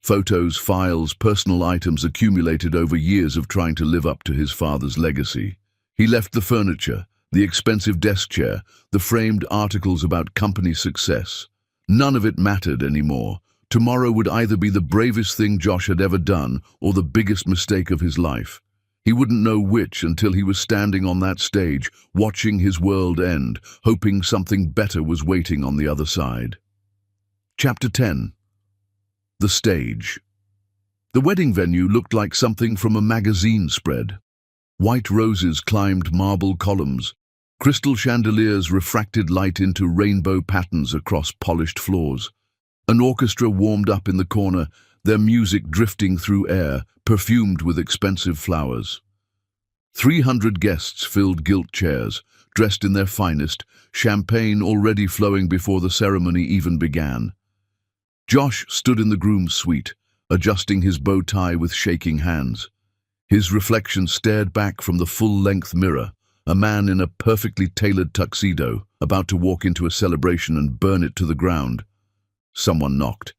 Photos, files, personal items accumulated over years of trying to live up to his father's legacy. He left the furniture, the expensive desk chair, the framed articles about company success. None of it mattered anymore. Tomorrow would either be the bravest thing Josh had ever done or the biggest mistake of his life. He wouldn't know which until he was standing on that stage, watching his world end, hoping something better was waiting on the other side. Chapter 10. The stage. The wedding venue looked like something from a magazine spread. White roses climbed marble columns. Crystal chandeliers refracted light into rainbow patterns across polished floors. An orchestra warmed up in the corner, their music drifting through air, perfumed with expensive flowers. 300 guests filled gilt chairs, dressed in their finest, champagne already flowing before the ceremony even began. Josh stood in the groom's suite, adjusting his bow tie with shaking hands. His reflection stared back from the full-length mirror, a man in a perfectly tailored tuxedo, about to walk into a celebration and burn it to the ground. Someone knocked.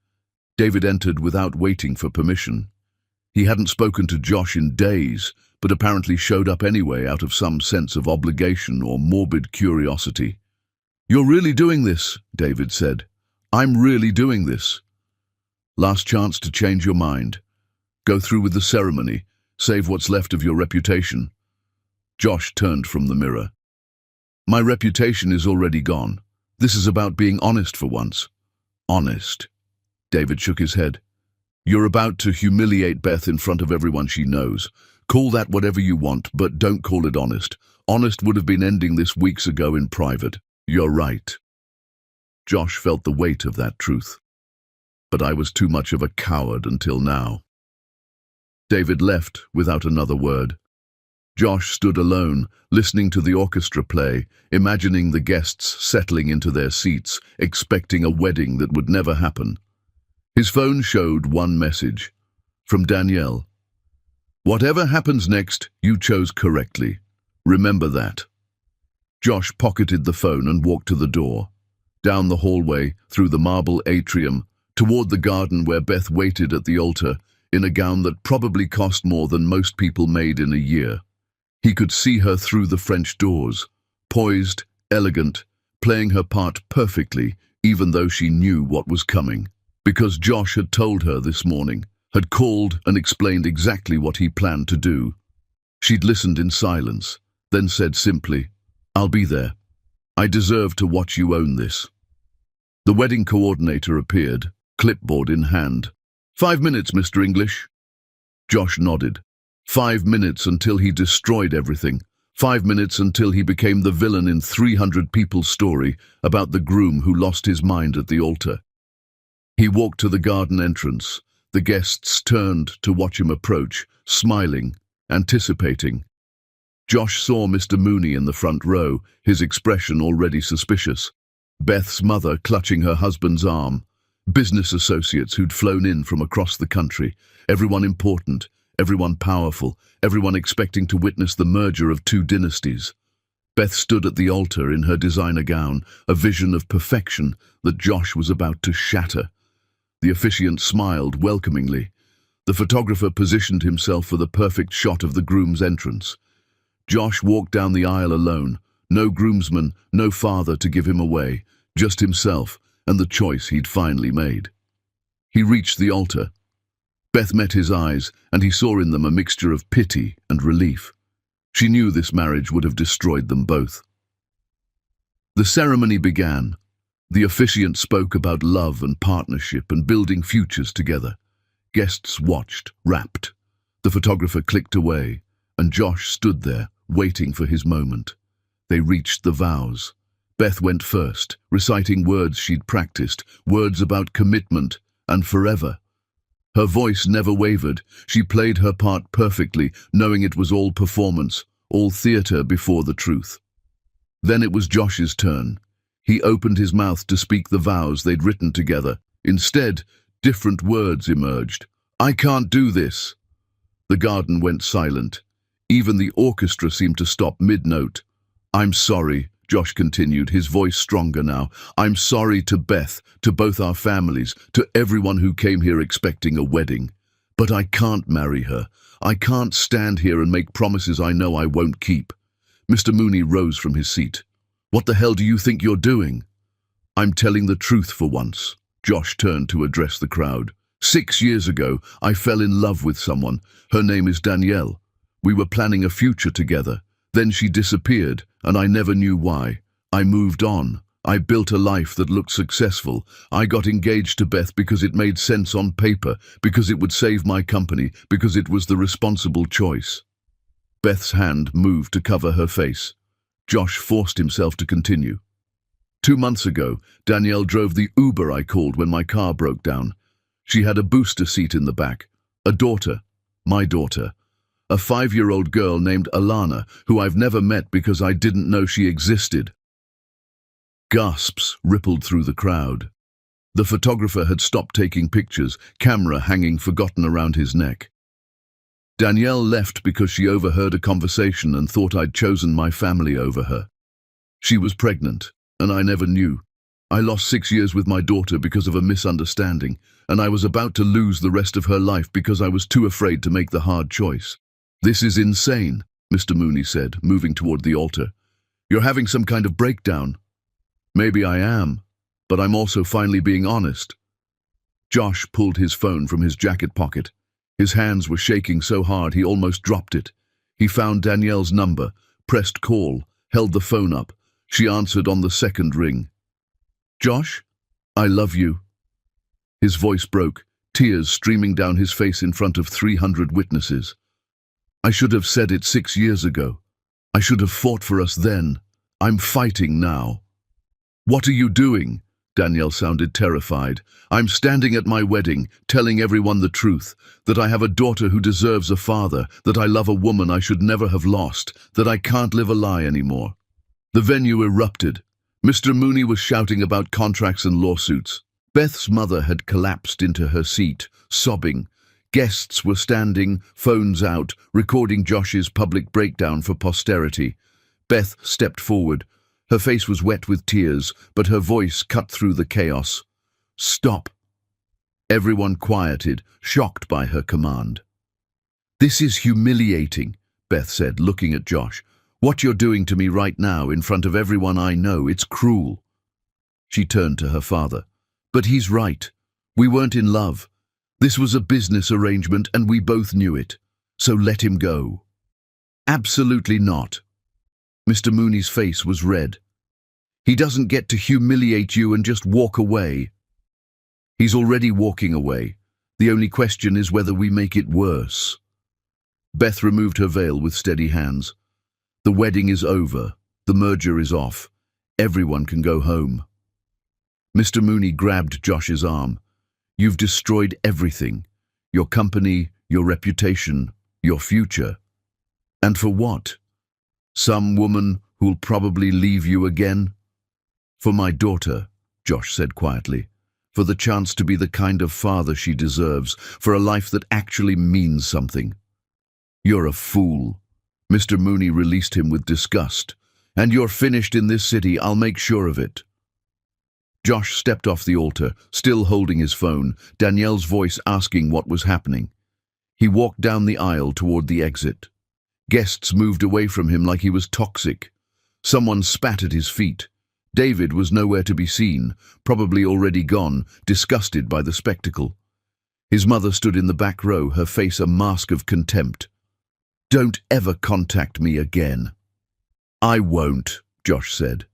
David entered without waiting for permission. He hadn't spoken to Josh in days, but apparently showed up anyway out of some sense of obligation or morbid curiosity. "You're really doing this," David said. "I'm really doing this." "Last chance to change your mind. Go through with the ceremony, save what's left of your reputation." Josh turned from the mirror. "My reputation is already gone. This is about being honest for once." "Honest?" David shook his head. "You're about to humiliate Beth in front of everyone she knows. Call that whatever you want, but don't call it honest. Honest would have been ending this weeks ago in private." "You're right." Josh felt the weight of that truth. "But I was too much of a coward until now." David left without another word. Josh stood alone, listening to the orchestra play, imagining the guests settling into their seats, expecting a wedding that would never happen. His phone showed one message, from Danielle. "Whatever happens next, you chose correctly. Remember that." Josh pocketed the phone and walked to the door. Down the hallway, through the marble atrium, toward the garden where Beth waited at the altar, in a gown that probably cost more than most people made in a year. He could see her through the French doors, poised, elegant, playing her part perfectly, even though she knew what was coming. Because Josh had told her this morning, had called and explained exactly what he planned to do. She'd listened in silence, then said simply, "I'll be there. I deserve to watch you own this." The wedding coordinator appeared, clipboard in hand. "5 minutes, Mr. English." Josh nodded. 5 minutes until he destroyed everything. 5 minutes until he became the villain in 300 people's story about the groom who lost his mind at the altar. He walked to the garden entrance. The guests turned to watch him approach, smiling, anticipating. Josh saw Mr. Mooney in the front row, his expression already suspicious. Beth's mother clutching her husband's arm. Business associates who'd flown in from across the country. Everyone important, everyone powerful, everyone expecting to witness the merger of two dynasties. Beth stood at the altar in her designer gown, a vision of perfection that Josh was about to shatter. The officiant smiled welcomingly. The photographer positioned himself for the perfect shot of the groom's entrance. Josh walked down the aisle alone, no groomsman, no father to give him away, just himself and the choice he'd finally made. He reached the altar. Beth met his eyes, and he saw in them a mixture of pity and relief. She knew this marriage would have destroyed them both. The ceremony began. The officiant spoke about love and partnership and building futures together. Guests watched, rapt. The photographer clicked away, and Josh stood there, waiting for his moment. They reached the vows. Beth went first, reciting words she'd practiced, words about commitment and forever. Her voice never wavered. She played her part perfectly, knowing it was all performance, all theater before the truth. Then it was Josh's turn. He opened his mouth to speak the vows they'd written together. Instead, Different words emerged. I can't do this. The garden went silent. Even the orchestra seemed to stop mid-note. I'm sorry, Josh continued, his voice stronger now. I'm sorry to Beth, to both our families, to everyone who came here expecting a wedding. But I can't marry her. I can't stand here and make promises I know I won't keep. Mr. Mooney rose from his seat. What the hell do you think you're doing? I'm telling the truth for once. Josh turned to address the crowd. 6 years ago, I fell in love with someone. Her name is Danielle. We were planning a future together. Then she disappeared, and I never knew why. I moved on. I built a life that looked successful. I got engaged to Beth because it made sense on paper, because it would save my company, because it was the responsible choice. Beth's hand moved to cover her face. Josh forced himself to continue. 2 months ago, Danielle drove the Uber I called when my car broke down. She had a booster seat in the back. A daughter, my daughter. A 5-year-old girl named Alana, who I've never met because I didn't know she existed. Gasps rippled through the crowd. The photographer had stopped taking pictures, camera hanging forgotten around his neck. Danielle left because she overheard a conversation and thought I'd chosen my family over her. She was pregnant, and I never knew. I lost 6 years with my daughter because of a misunderstanding, and I was about to lose the rest of her life because I was too afraid to make the hard choice. This is insane, Mr. Mooney said, moving toward the altar. You're having some kind of breakdown. Maybe I am, but I'm also finally being honest. Josh pulled his phone from his jacket pocket. His hands were shaking so hard he almost dropped it. He found Danielle's number, pressed call, held the phone up. She answered on the second ring. Josh, I love you. His voice broke, tears streaming down his face in front of 300 witnesses. I should have said it 6 years ago. I should have fought for us then. I'm fighting now. What are you doing? Danielle sounded terrified. I'm standing at my wedding, telling everyone the truth, that I have a daughter who deserves a father, that I love a woman I should never have lost, that I can't live a lie anymore. The venue erupted. Mr. Mooney was shouting about contracts and lawsuits. Beth's mother had collapsed into her seat, sobbing. Guests were standing, phones out, recording Josh's public breakdown for posterity. Beth stepped forward. Her face was wet with tears, but her voice cut through the chaos. Stop. Everyone quieted, shocked by her command. This is humiliating, Beth said, looking at Josh. What you're doing to me right now in front of everyone I know, it's cruel. She turned to her father. But he's right. We weren't in love. This was a business arrangement and we both knew it. So let him go. Absolutely not. Mr. Mooney's face was red. He doesn't get to humiliate you and just walk away. He's already walking away. The only question is whether we make it worse. Beth removed her veil with steady hands. The wedding is over. The merger is off. Everyone can go home. Mr. Mooney grabbed Josh's arm. You've destroyed everything. Your company, your reputation, your future. And for what? Some woman who'll probably leave you again? For my daughter, Josh said quietly. For the chance to be the kind of father she deserves, for a life that actually means something. You're a fool. Mr. Mooney released him with disgust. And you're finished in this city, I'll make sure of it. Josh stepped off the altar, still holding his phone, Danielle's voice asking what was happening. He walked down the aisle toward the exit. Guests moved away from him like he was toxic. Someone spat at his feet. David was nowhere to be seen, probably already gone, disgusted by the spectacle. His mother stood in the back row, her face a mask of contempt. Don't ever contact me again. I won't, Josh said.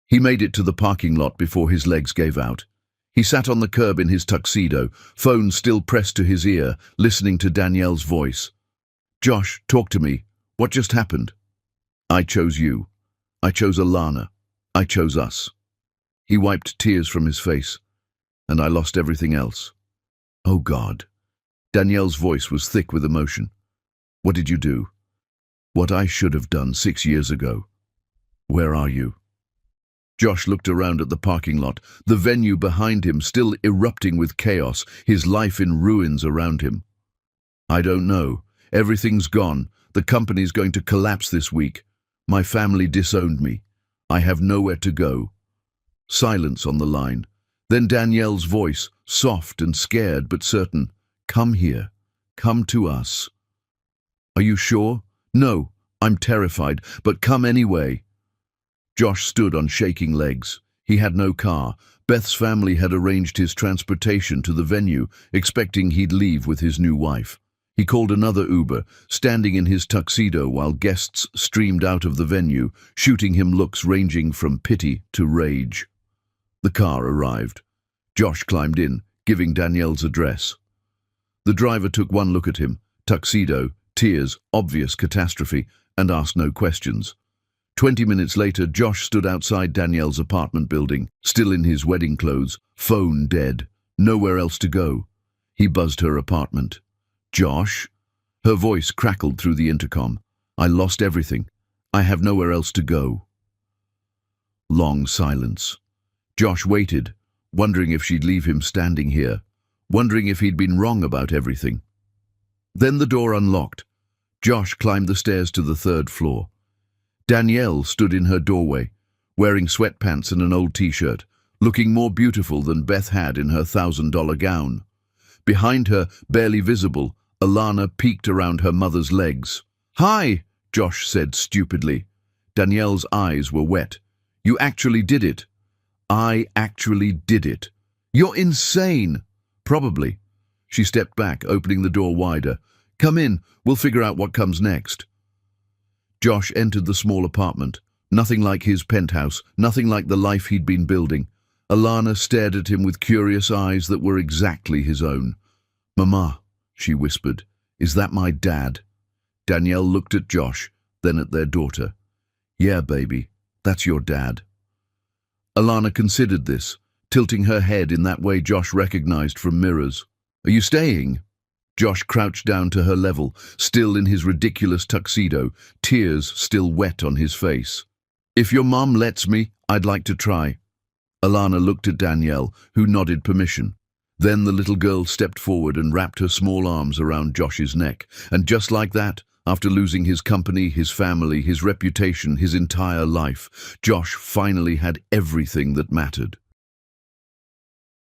He made it to the parking lot before his legs gave out. He sat on the curb in his tuxedo, phone still pressed to his ear, listening to Danielle's voice. Josh, talk to me. What just happened? I chose you. I chose Alana. I chose us. He wiped tears from his face. And I lost everything else. Oh God. Danielle's voice was thick with emotion. What did you do? What I should have done 6 years ago. Where are you? Josh looked around at the parking lot, the venue behind him still erupting with chaos, his life in ruins around him. I don't know. Everything's gone. The company's going to collapse this week. My family disowned me. I have nowhere to go. Silence on the line. Then Danielle's voice, soft and scared but certain. Come here. Come to us. Are you sure? No, I'm terrified, but come anyway. Josh stood on shaking legs. He had no car. Beth's family had arranged his transportation to the venue, expecting he'd leave with his new wife. He called another Uber, standing in his tuxedo while guests streamed out of the venue, shooting him looks ranging from pity to rage. The car arrived. Josh climbed in, giving Danielle's address. The driver took one look at him, tuxedo, tears, obvious catastrophe, and asked no questions. 20 minutes later, Josh stood outside Danielle's apartment building, still in his wedding clothes, phone dead, nowhere else to go. He buzzed her apartment. Josh? Her voice crackled through the intercom. I lost everything. I have nowhere else to go. Long silence. Josh waited, wondering if she'd leave him standing here, wondering if he'd been wrong about everything. Then the door unlocked. Josh climbed the stairs to the third floor. Danielle stood in her doorway, wearing sweatpants and an old t-shirt, looking more beautiful than Beth had in her $1,000 gown. Behind her, barely visible, Alana peeked around her mother's legs. Hi, Josh said stupidly. Danielle's eyes were wet. You actually did it. I actually did it. You're insane. Probably. She stepped back, opening the door wider. Come in, we'll figure out what comes next. Josh entered the small apartment. Nothing like his penthouse, nothing like the life he'd been building. Alana stared at him with curious eyes that were exactly his own. Mama, she whispered, is that my dad? Danielle looked at Josh, then at their daughter. Yeah, baby, that's your dad. Alana considered this, tilting her head in that way Josh recognized from mirrors. Are you staying? Josh crouched down to her level, still in his ridiculous tuxedo, tears still wet on his face. If your mom lets me, I'd like to try. Alana looked at Danielle, who nodded permission. Then the little girl stepped forward and wrapped her small arms around Josh's neck. And just like that, after losing his company, his family, his reputation, his entire life, Josh finally had everything that mattered.